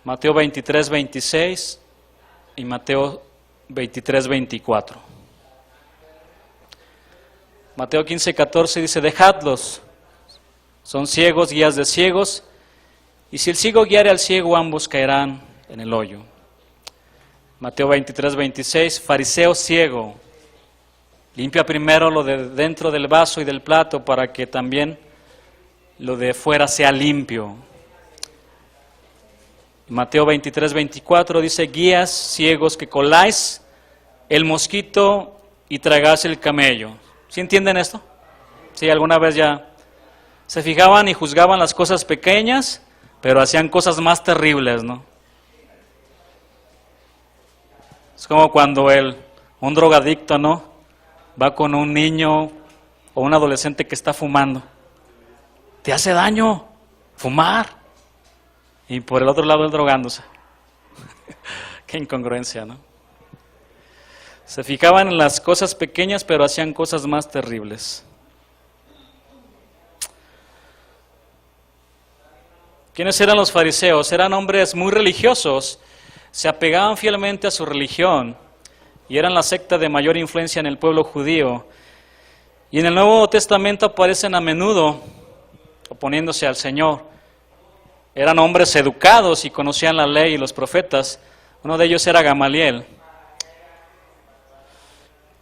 Mateo 23:26 y Mateo 23:24. Mateo 15:14 dice, dejadlos, son ciegos, guías de ciegos, y si el ciego guiare al ciego, ambos caerán en el hoyo. Mateo 23:26, fariseo ciego, limpia primero lo de dentro del vaso y del plato para que también lo de fuera sea limpio. Mateo 23:24 dice, guías ciegos que coláis el mosquito y tragáis el camello. ¿Sí entienden esto? Sí, alguna vez ya se fijaban y juzgaban las cosas pequeñas, pero hacían cosas más terribles, ¿no? Es como cuando un drogadicto, ¿no?, va con un niño o un adolescente que está fumando. Te hace daño fumar. Y por el otro lado él drogándose. Qué incongruencia, ¿no? Se fijaban en las cosas pequeñas, pero hacían cosas más terribles. ¿Quiénes eran los fariseos? Eran hombres muy religiosos, se apegaban fielmente a su religión y eran la secta de mayor influencia en el pueblo judío. Y en el Nuevo Testamento aparecen a menudo oponiéndose al Señor. Eran hombres educados y conocían la ley y los profetas. Uno de ellos era Gamaliel.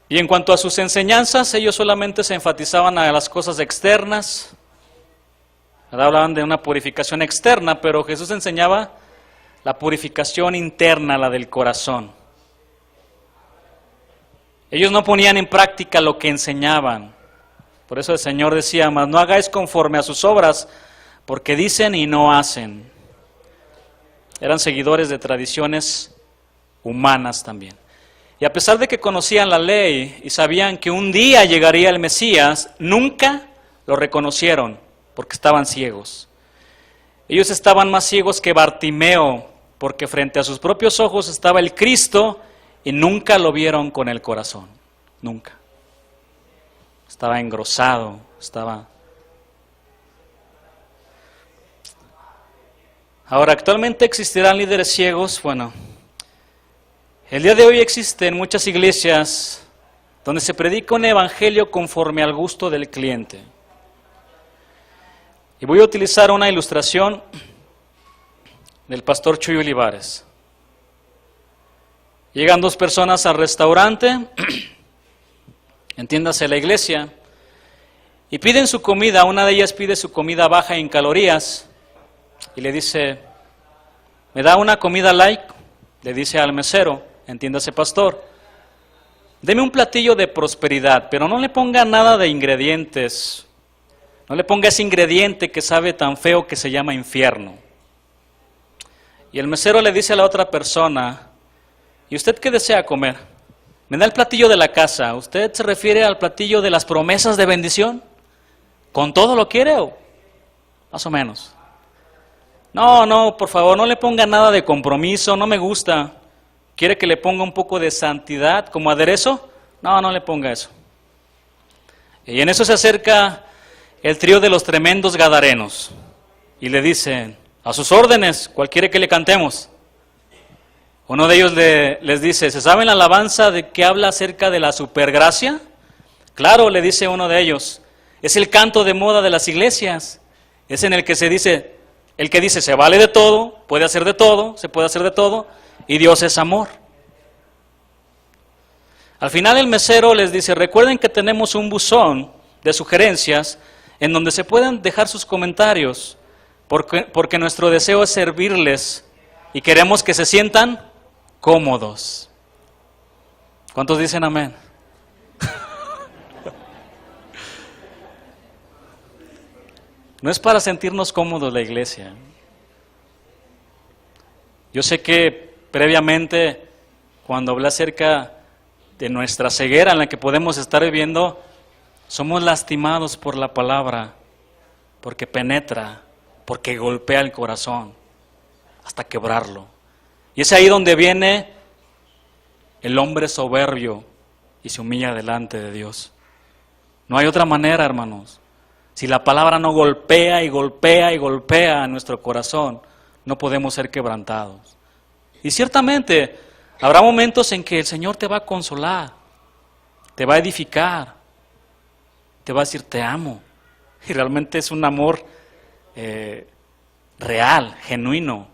Y en cuanto a sus enseñanzas, ellos solamente se enfatizaban a las cosas externas. Hablaban de una purificación externa, pero Jesús enseñaba la purificación interna, la del corazón. Ellos no ponían en práctica lo que enseñaban. Por eso el Señor decía, mas no hagáis conforme a sus obras, porque dicen y no hacen. Eran seguidores de tradiciones humanas también. Y a pesar de que conocían la ley y sabían que un día llegaría el Mesías, nunca lo reconocieron porque estaban ciegos. Ellos estaban más ciegos que Bartimeo, porque frente a sus propios ojos estaba el Cristo y nunca lo vieron con el corazón. Nunca. Estaba engrosado, estaba... Ahora, ¿actualmente existirán líderes ciegos? Bueno, el día de hoy existen muchas iglesias donde se predica un evangelio conforme al gusto del cliente. Y voy a utilizar una ilustración del pastor Chuy Olivares. Llegan dos personas al restaurante, entiéndase la iglesia, y piden su comida. Una de ellas pide su comida baja en calorías y le dice, ¿me da una comida light? Le dice al mesero, entiéndase pastor, deme un platillo de prosperidad, pero no le ponga nada de ingredientes. No le ponga ese ingrediente que sabe tan feo que se llama infierno. Y el mesero le dice a la otra persona, ¿y usted qué desea comer? Me da el platillo de la casa. ¿Usted se refiere al platillo de las promesas de bendición? ¿Con todo lo quiere o más o menos? No, por favor, no le ponga nada de compromiso, no me gusta. ¿Quiere que le ponga un poco de santidad como aderezo? No le ponga eso. Y en eso se acerca el trío de los tremendos gadarenos y le dicen, a sus órdenes, ¿cuál quiere que le cantemos? Uno de ellos les dice, ¿se saben la alabanza de que habla acerca de la supergracia? Claro, le dice uno de ellos, es el canto de moda de las iglesias, es en el que se dice, el que dice se vale de todo, puede hacer de todo, se puede hacer de todo, y Dios es amor. Al final el mesero les dice, recuerden que tenemos un buzón de sugerencias en donde se pueden dejar sus comentarios, porque nuestro deseo es servirles y queremos que se sientan cómodos. ¿Cuántos dicen amén? No es para sentirnos cómodos la iglesia. Yo sé que previamente, cuando hablé acerca de nuestra ceguera en la que podemos estar viviendo, somos lastimados por la palabra, porque penetra, porque golpea el corazón, hasta quebrarlo. Y es ahí donde viene el hombre soberbio y se humilla delante de Dios. No hay otra manera, hermanos. Si la palabra no golpea y golpea y golpea a nuestro corazón, no podemos ser quebrantados. Y ciertamente habrá momentos en que el Señor te va a consolar, te va a edificar, te va a decir te amo. Y realmente es un amor real, genuino.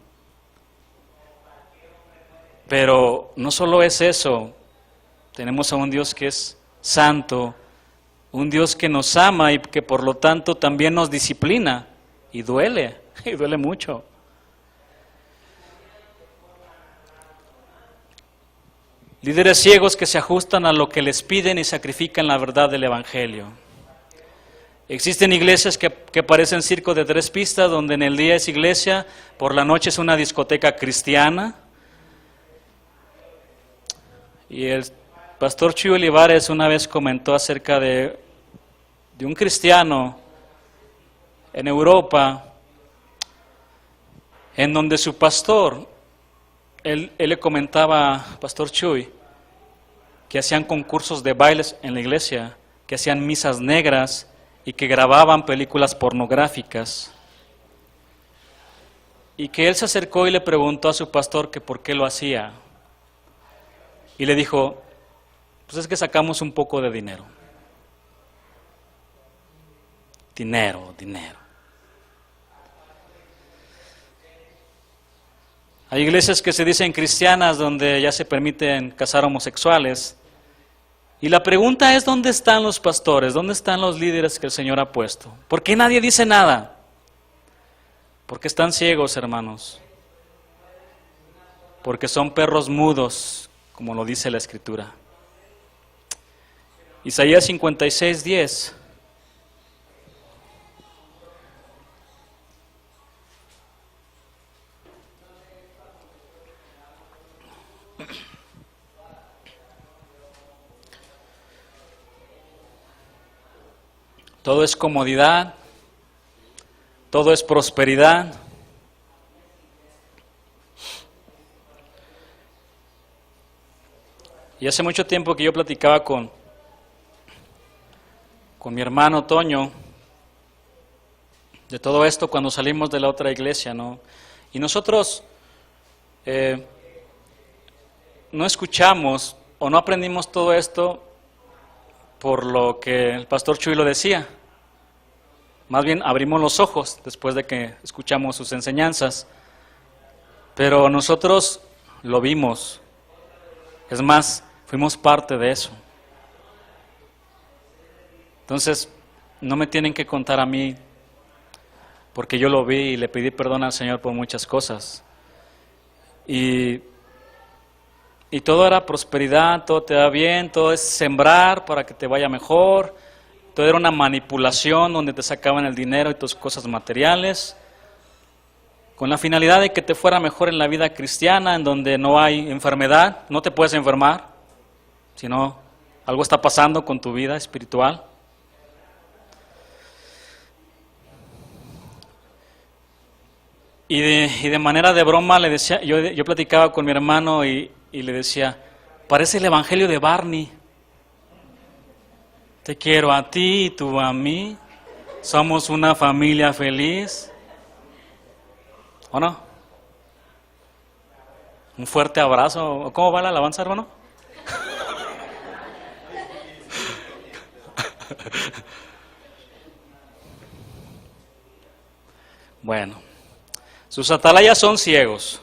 Pero no solo es eso, tenemos a un Dios que es santo, un Dios que nos ama y que por lo tanto también nos disciplina y duele mucho. Líderes ciegos que se ajustan a lo que les piden y sacrifican la verdad del Evangelio. Existen iglesias que parecen circos de 3 pistas, donde en el día es iglesia, por la noche es una discoteca cristiana. Y el pastor Chuy Olivares una vez comentó acerca de un cristiano en Europa, en donde su pastor, él le comentaba, pastor Chuy, que hacían concursos de bailes en la iglesia, que hacían misas negras y que grababan películas pornográficas. y que él se acercó y le preguntó a su pastor que por qué lo hacía. Y le dijo, pues es que sacamos un poco de dinero. Dinero. Hay iglesias que se dicen cristianas donde ya se permiten casar homosexuales. Y la pregunta es, ¿dónde están los pastores? ¿Dónde están los líderes que el Señor ha puesto? ¿Por qué nadie dice nada? Porque están ciegos, hermanos. Porque son perros mudos, como lo dice la Escritura. Isaías 56:10. Todo es comodidad, todo es prosperidad. Y hace mucho tiempo que yo platicaba con mi hermano Toño de todo esto cuando salimos de la otra iglesia, ¿no? Y nosotros no escuchamos o no aprendimos todo esto por lo que el pastor Chuy lo decía. Más bien abrimos los ojos después de que escuchamos sus enseñanzas. Pero nosotros lo vimos. Es más, fuimos parte de eso. Entonces, no me tienen que contar a mí, porque yo lo vi y le pedí perdón al Señor por muchas cosas. Y todo era prosperidad, todo te da bien, todo es sembrar para que te vaya mejor. Todo era una manipulación donde te sacaban el dinero y tus cosas materiales, con la finalidad de que te fuera mejor en la vida cristiana, en donde no hay enfermedad, no te puedes enfermar, sino algo está pasando con tu vida espiritual. Y de manera de broma le decía, yo platicaba con mi hermano y le decía, parece el evangelio de Barney. Te quiero a ti y tú a mí. Somos una familia feliz. ¿O no? Un fuerte abrazo. ¿Cómo va la alabanza, hermano? Bueno, sus atalayas son ciegos.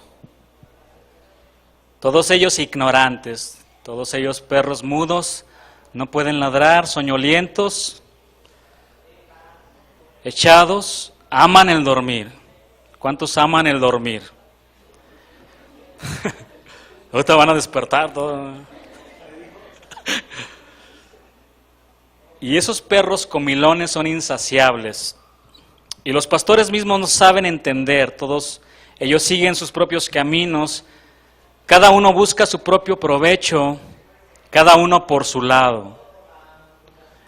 Todos ellos ignorantes. Todos ellos perros mudos. No pueden ladrar, soñolientos, echados, aman el dormir. ¿Cuántos aman el dormir? Ahorita van a despertar todo. Y esos perros comilones son insaciables. Y los pastores mismos no saben entender, todos ellos siguen sus propios caminos, cada uno busca su propio provecho, cada uno por su lado.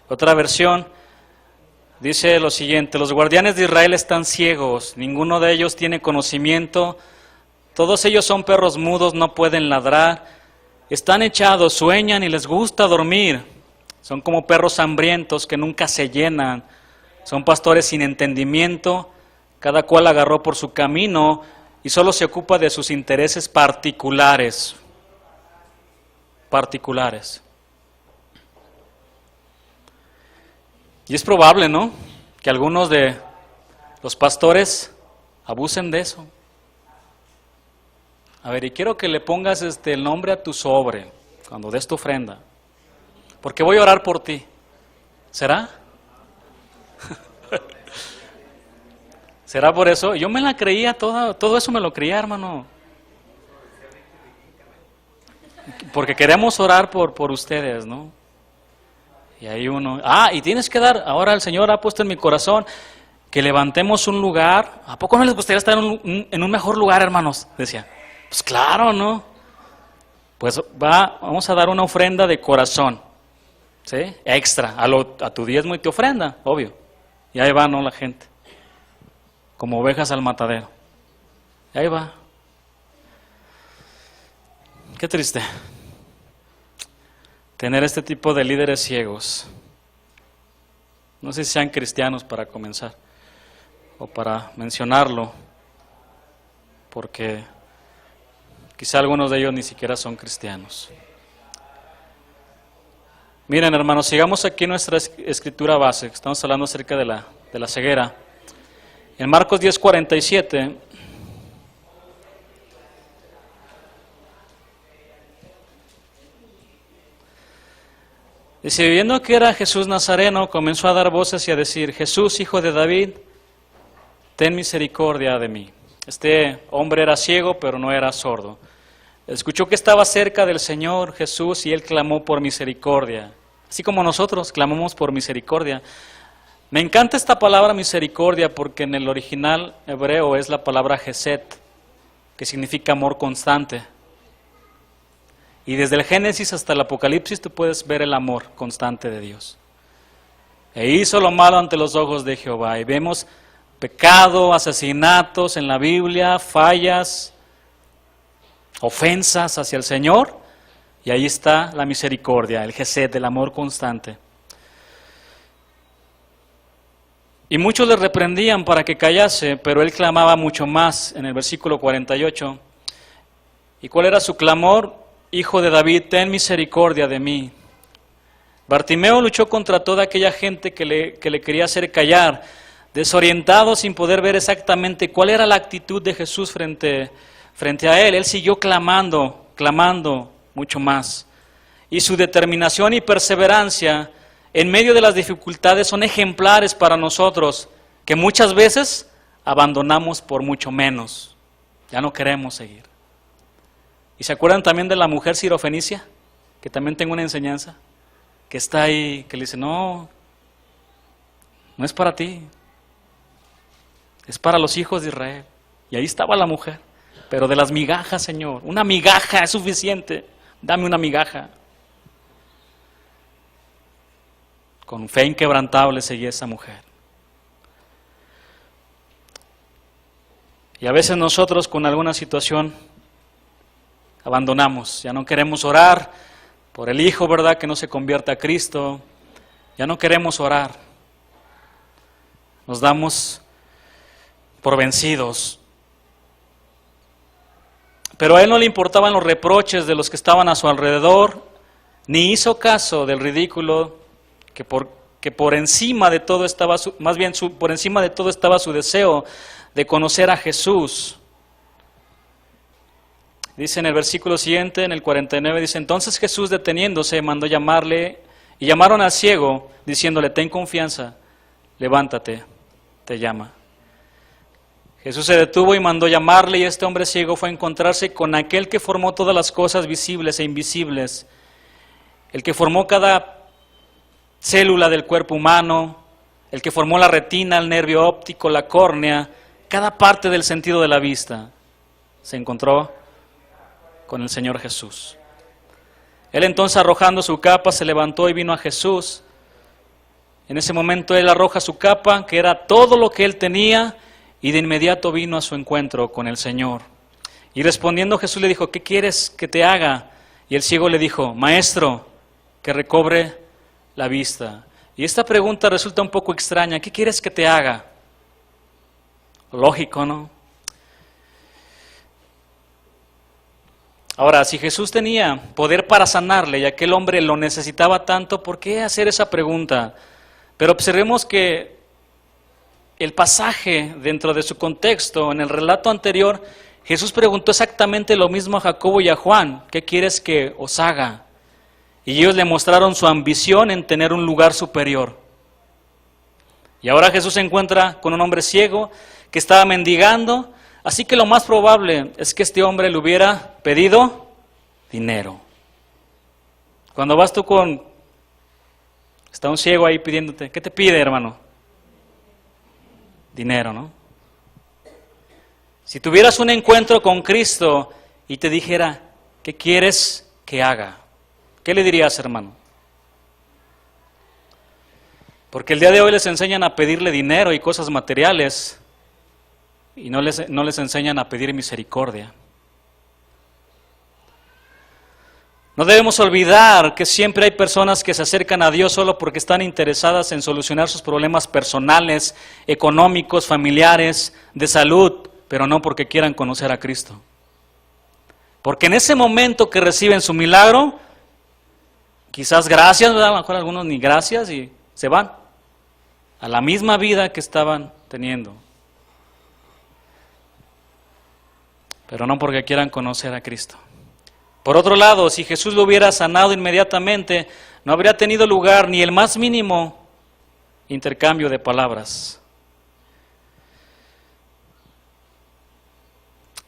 Otra versión dice lo siguiente, los guardianes de Israel están ciegos, ninguno de ellos tiene conocimiento, todos ellos son perros mudos, no pueden ladrar, están echados, sueñan y les gusta dormir, son como perros hambrientos que nunca se llenan, son pastores sin entendimiento, cada cual agarró por su camino y solo se ocupa de sus intereses particulares. Y es probable, ¿no?, que algunos de los pastores abusen de eso. A ver, y quiero que le pongas el nombre a tu sobre cuando des tu ofrenda, porque voy a orar por ti. ¿Será? ¿Será por eso? Yo me la creía todo eso me lo creía, hermano. Porque queremos orar por ustedes, ¿no? Y ahí uno, y tienes que dar, ahora el Señor ha puesto en mi corazón que levantemos un lugar. ¿A poco no les gustaría estar en un mejor lugar, hermanos? Decía, pues claro, ¿no? Pues vamos a dar una ofrenda de corazón, ¿sí? Extra, a tu diezmo y tu ofrenda, obvio. Y ahí va, ¿no?, la gente, como ovejas al matadero. Y ahí va. Qué triste tener este tipo de líderes ciegos. No sé si sean cristianos para comenzar, o para mencionarlo. porque quizá algunos de ellos ni siquiera son cristianos. Miren, hermanos, sigamos aquí nuestra escritura base. Estamos hablando acerca de la ceguera. En Marcos 10:47, dice, viendo que era Jesús Nazareno, comenzó a dar voces y a decir, Jesús, hijo de David, ten misericordia de mí. Este hombre era ciego, pero no era sordo. Escuchó que estaba cerca del Señor Jesús y él clamó por misericordia. Así como nosotros clamamos por misericordia. Me encanta esta palabra misericordia porque en el original hebreo es la palabra Hesed, que significa amor constante. Y desde el Génesis hasta el Apocalipsis tú puedes ver el amor constante de Dios. E hizo lo malo ante los ojos de Jehová. Y vemos pecado, asesinatos en la Biblia, fallas, ofensas hacia el Señor, y ahí está la misericordia, el Hesed, el amor constante. Y muchos le reprendían para que callase, pero él clamaba mucho más en el versículo 48. ¿Y cuál era su clamor? Hijo de David, ten misericordia de mí. Bartimeo luchó contra toda aquella gente que le quería hacer callar, desorientado sin poder ver exactamente cuál era la actitud de Jesús frente a él. Él siguió clamando mucho más. Y su determinación y perseverancia en medio de las dificultades son ejemplares para nosotros, que muchas veces abandonamos por mucho menos. Ya no queremos seguir. ¿Y se acuerdan también de la mujer sirofenicia? Que también tengo una enseñanza. Que está ahí, que le dice, no es para ti. Es para los hijos de Israel. Y ahí estaba la mujer. Pero de las migajas, Señor. Una migaja es suficiente. Dame una migaja. Con fe inquebrantable seguía esa mujer. Y a veces nosotros con alguna situación abandonamos. Ya no queremos orar por el hijo, ¿verdad? Que no se convierta a Cristo. Ya no queremos orar. Nos damos por vencidos. Pero a él no le importaban los reproches de los que estaban a su alrededor, ni hizo caso del ridículo que por encima de todo estaba, por encima de todo estaba su deseo de conocer a Jesús. Dice en el versículo siguiente, en el 49, dice, entonces Jesús deteniéndose mandó llamarle, y llamaron al ciego, diciéndole, ten confianza, levántate, te llama. Jesús se detuvo y mandó llamarle, y este hombre ciego fue a encontrarse con aquel que formó todas las cosas visibles e invisibles, el que formó cada célula del cuerpo humano, el que formó la retina, el nervio óptico, la córnea, cada parte del sentido de la vista. Se encontró con el Señor Jesús. Él entonces, arrojando su capa, se levantó y vino a Jesús. En ese momento él arroja su capa, que era todo lo que él tenía, y de inmediato vino a su encuentro con el Señor. Y respondiendo Jesús le dijo, ¿qué quieres que te haga? Y el ciego le dijo, Maestro, que recobre la vista. Y esta pregunta resulta un poco extraña. ¿Qué quieres que te haga? Lógico, ¿no? Ahora, si Jesús tenía poder para sanarle y aquel hombre lo necesitaba tanto, ¿por qué hacer esa pregunta? Pero observemos que el pasaje dentro de su contexto, en el relato anterior, Jesús preguntó exactamente lo mismo a Jacobo y a Juan, ¿qué quieres que os haga? Y ellos le mostraron su ambición en tener un lugar superior. Y ahora Jesús se encuentra con un hombre ciego que estaba mendigando, así que lo más probable es que este hombre le hubiera pedido dinero. Cuando vas tú está un ciego ahí pidiéndote, ¿qué te pide, hermano? Dinero, ¿no? Si tuvieras un encuentro con Cristo y te dijera, ¿qué quieres que haga? ¿Qué le dirías, hermano? Porque el día de hoy les enseñan a pedirle dinero y cosas materiales y no les enseñan a pedir misericordia. No debemos olvidar que siempre hay personas que se acercan a Dios solo porque están interesadas en solucionar sus problemas personales, económicos, familiares, de salud, pero no porque quieran conocer a Cristo. Porque en ese momento que reciben su milagro, quizás gracias, ¿verdad? A lo mejor algunos ni gracias y se van a la misma vida que estaban teniendo. Pero no porque quieran conocer a Cristo. Por otro lado, si Jesús lo hubiera sanado inmediatamente, no habría tenido lugar ni el más mínimo intercambio de palabras.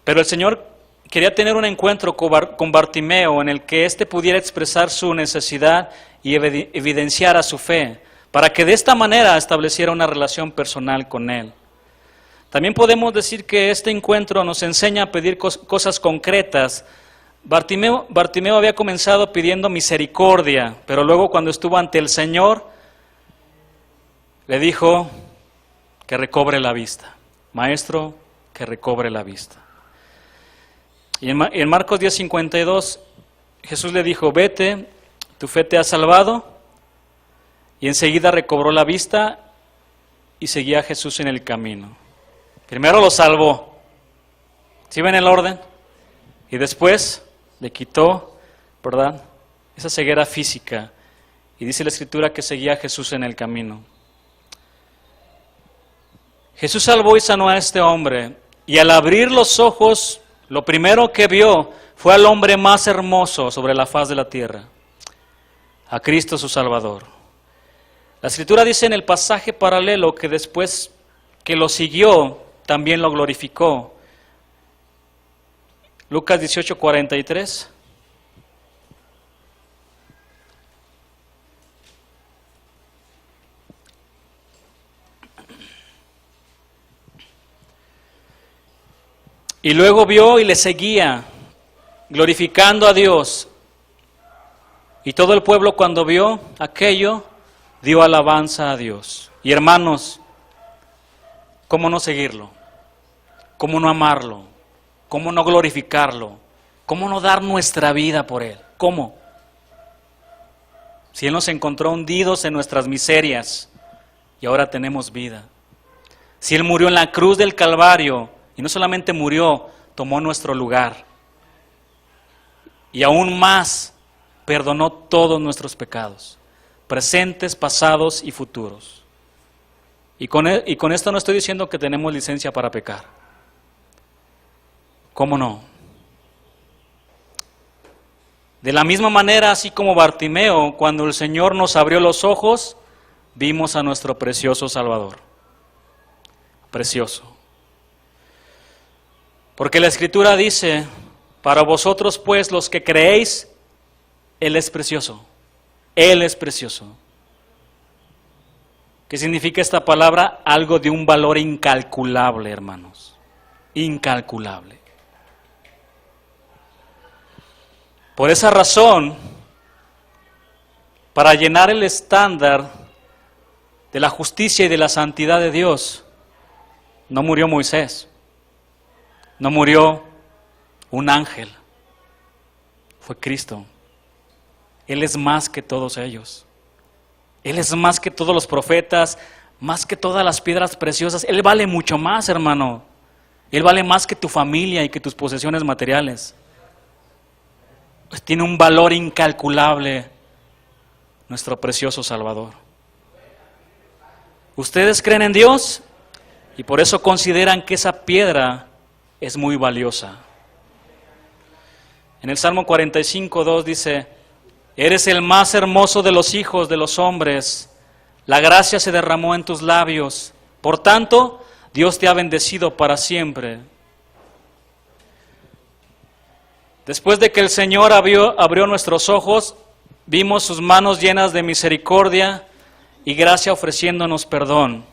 Pero el Señor quería tener un encuentro con Bartimeo en el que éste pudiera expresar su necesidad y evidenciara su fe, para que de esta manera estableciera una relación personal con Él. También podemos decir que este encuentro nos enseña a pedir cosas concretas. Bartimeo había comenzado pidiendo misericordia, pero luego cuando estuvo ante el Señor, le dijo que recobre la vista. Maestro, que recobre la vista. Y en Marcos 10:52, Jesús le dijo, vete, tu fe te ha salvado. Y enseguida recobró la vista y seguía a Jesús en el camino. Primero lo salvó. ¿Sí ven el orden? Y después le quitó, ¿verdad?, esa ceguera física. Y dice la Escritura que seguía a Jesús en el camino. Jesús salvó y sanó a este hombre. Y al abrir los ojos, lo primero que vio fue al hombre más hermoso sobre la faz de la tierra, a Cristo su Salvador. La Escritura dice en el pasaje paralelo que después que lo siguió, también lo glorificó. Lucas 18:43. Y luego vio y le seguía, glorificando a Dios. Y todo el pueblo cuando vio aquello, dio alabanza a Dios. Y hermanos, ¿cómo no seguirlo? ¿Cómo no amarlo? ¿Cómo no glorificarlo? ¿Cómo no dar nuestra vida por Él? ¿Cómo? Si Él nos encontró hundidos en nuestras miserias y ahora tenemos vida. Si Él murió en la cruz del Calvario y no solamente murió, tomó nuestro lugar. Y aún más, perdonó todos nuestros pecados, presentes, pasados y futuros. Y con esto no estoy diciendo que tenemos licencia para pecar. ¿Cómo no? De la misma manera, así como Bartimeo, cuando el Señor nos abrió los ojos, vimos a nuestro precioso Salvador. Precioso. Porque la Escritura dice, para vosotros pues los que creéis, Él es precioso. Él es precioso. ¿Qué significa esta palabra? Algo de un valor incalculable, hermanos. Incalculable. Por esa razón, para llenar el estándar de la justicia y de la santidad de Dios, no murió Moisés, no murió un ángel, fue Cristo. Él es más que todos ellos. Él es más que todos los profetas, más que todas las piedras preciosas. Él vale mucho más, hermano. Él vale más que tu familia y que tus posesiones materiales. Pues tiene un valor incalculable nuestro precioso Salvador. Ustedes creen en Dios y por eso consideran que esa piedra es muy valiosa. En el Salmo 45:2 dice, eres el más hermoso de los hijos de los hombres, la gracia se derramó en tus labios, por tanto, Dios te ha bendecido para siempre. Después de que el Señor abrió nuestros ojos, vimos sus manos llenas de misericordia y gracia ofreciéndonos perdón.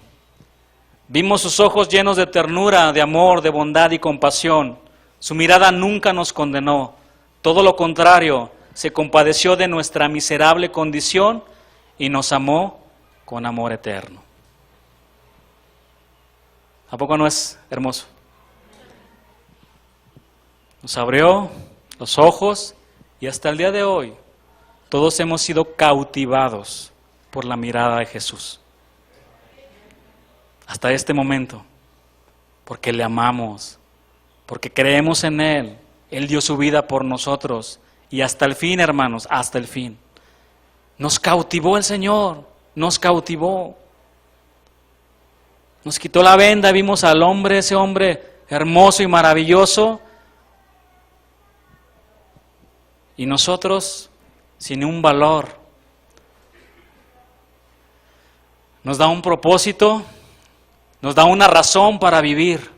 Vimos sus ojos llenos de ternura, de amor, de bondad y compasión. Su mirada nunca nos condenó, todo lo contrario, se compadeció de nuestra miserable condición y nos amó con amor eterno. ¿A poco no es hermoso? Nos abrió los ojos y hasta el día de hoy todos hemos sido cautivados por la mirada de Jesús. Hasta este momento. porque le amamos, porque creemos en Él. Él dio su vida por nosotros y hasta el fin, hermanos, hasta el fin. Nos cautivó el Señor, nos cautivó. Nos quitó la venda, vimos al hombre, ese hombre hermoso y maravilloso. Y nosotros, sin un valor, nos da un propósito, nos da una razón para vivir.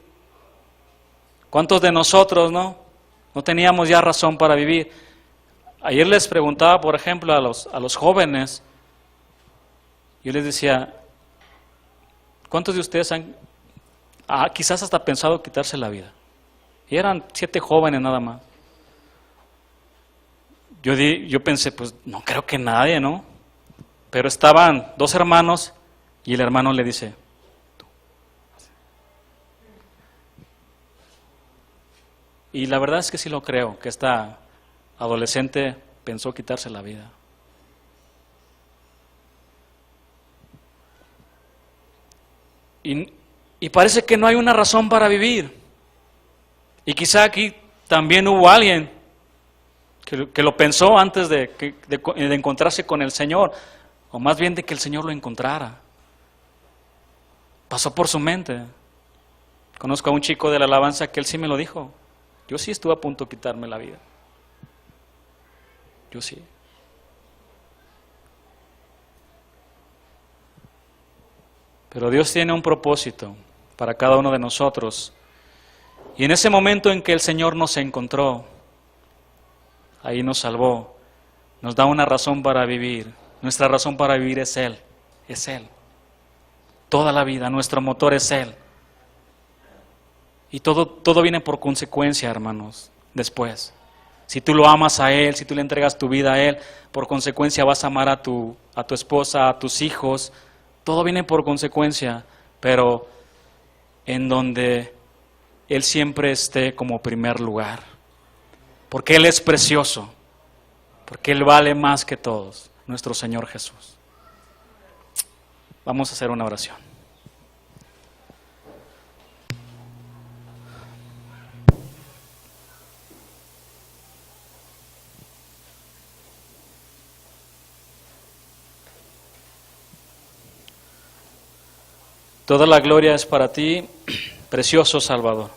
¿Cuántos de nosotros no teníamos ya razón para vivir? Ayer les preguntaba, por ejemplo, a los jóvenes, yo les decía, ¿cuántos de ustedes han quizás hasta pensado quitarse la vida? Y eran 7 jóvenes nada más. Yo pensé, pues no creo que nadie, ¿no? Pero estaban 2 hermanos y el hermano le dice, tú. Y la verdad es que sí lo creo, que esta adolescente pensó quitarse la vida. Y parece que no hay una razón para vivir. Y quizá aquí también hubo alguien que lo pensó antes de encontrarse con el Señor, o más bien de que el Señor lo encontrara. Pasó por su mente. Conozco a un chico de la alabanza que él sí me lo dijo. Yo sí estuve a punto de quitarme la vida. Yo sí. Pero Dios tiene un propósito para cada uno de nosotros. Y en ese momento en que el Señor nos encontró, ahí nos salvó, nos da una razón para vivir. Nuestra razón para vivir es Él, es Él. Toda la vida, nuestro motor es Él. Y todo viene por consecuencia, hermanos, después. Si tú lo amas a Él, si tú le entregas tu vida a Él, por consecuencia vas a amar a tu esposa, a tus hijos. Todo viene por consecuencia, pero en donde Él siempre esté como primer lugar. Porque Él es precioso, porque Él vale más que todos, nuestro Señor Jesús. Vamos a hacer una oración. Toda la gloria es para ti, precioso Salvador.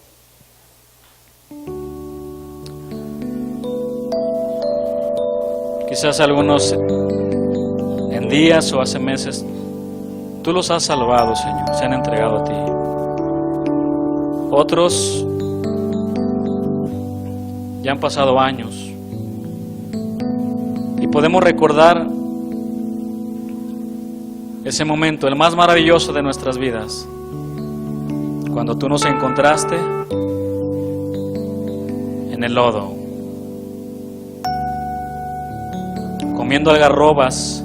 Quizás algunos en días o hace meses, tú los has salvado, Señor, se han entregado a ti. Otros ya han pasado años y podemos recordar ese momento, el más maravilloso de nuestras vidas, cuando tú nos encontraste en el lodo, comiendo algarrobas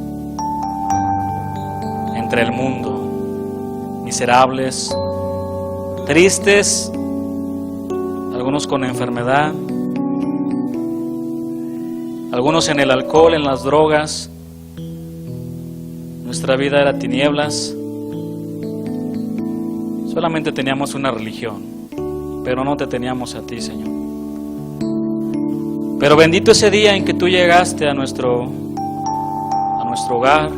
entre el mundo, miserables, tristes, algunos con enfermedad, algunos en el alcohol, en las drogas. Nuestra vida era tinieblas, solamente teníamos una religión, pero no te teníamos a ti, Señor. Pero bendito ese día en que tú llegaste a nuestro hogar,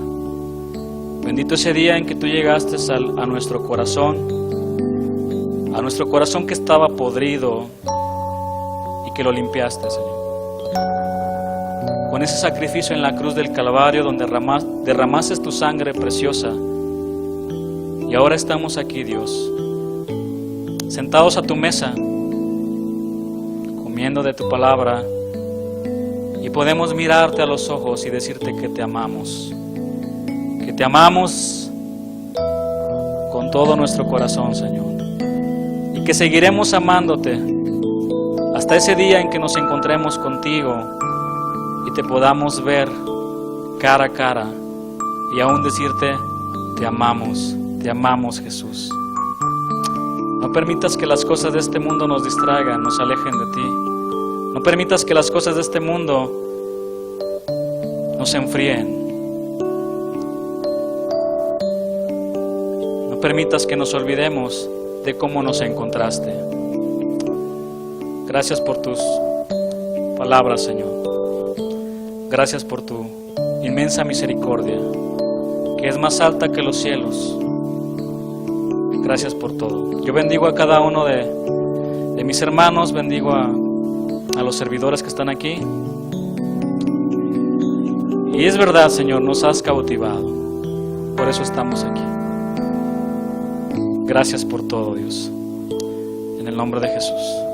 bendito ese día en que tú llegaste a nuestro corazón que estaba podrido y que lo limpiaste, Señor. Con ese sacrificio en la cruz del Calvario donde derramaste tu sangre preciosa. Y ahora estamos aquí, Dios, sentados a tu mesa, comiendo de tu palabra, y podemos mirarte a los ojos y decirte que te amamos con todo nuestro corazón, Señor, y que seguiremos amándote hasta ese día en que nos encontremos contigo y te podamos ver cara a cara y aún decirte, te amamos Jesús. No permitas que las cosas de este mundo nos distraigan, nos alejen de ti. No permitas que las cosas de este mundo nos enfríen. No permitas que nos olvidemos de cómo nos encontraste. Gracias por tus palabras, Señor. Gracias por tu inmensa misericordia, que es más alta que los cielos. Gracias por todo. Yo bendigo a cada uno de mis hermanos, bendigo a los servidores que están aquí. Y es verdad, Señor, nos has cautivado. Por eso estamos aquí. Gracias por todo, Dios. En el nombre de Jesús.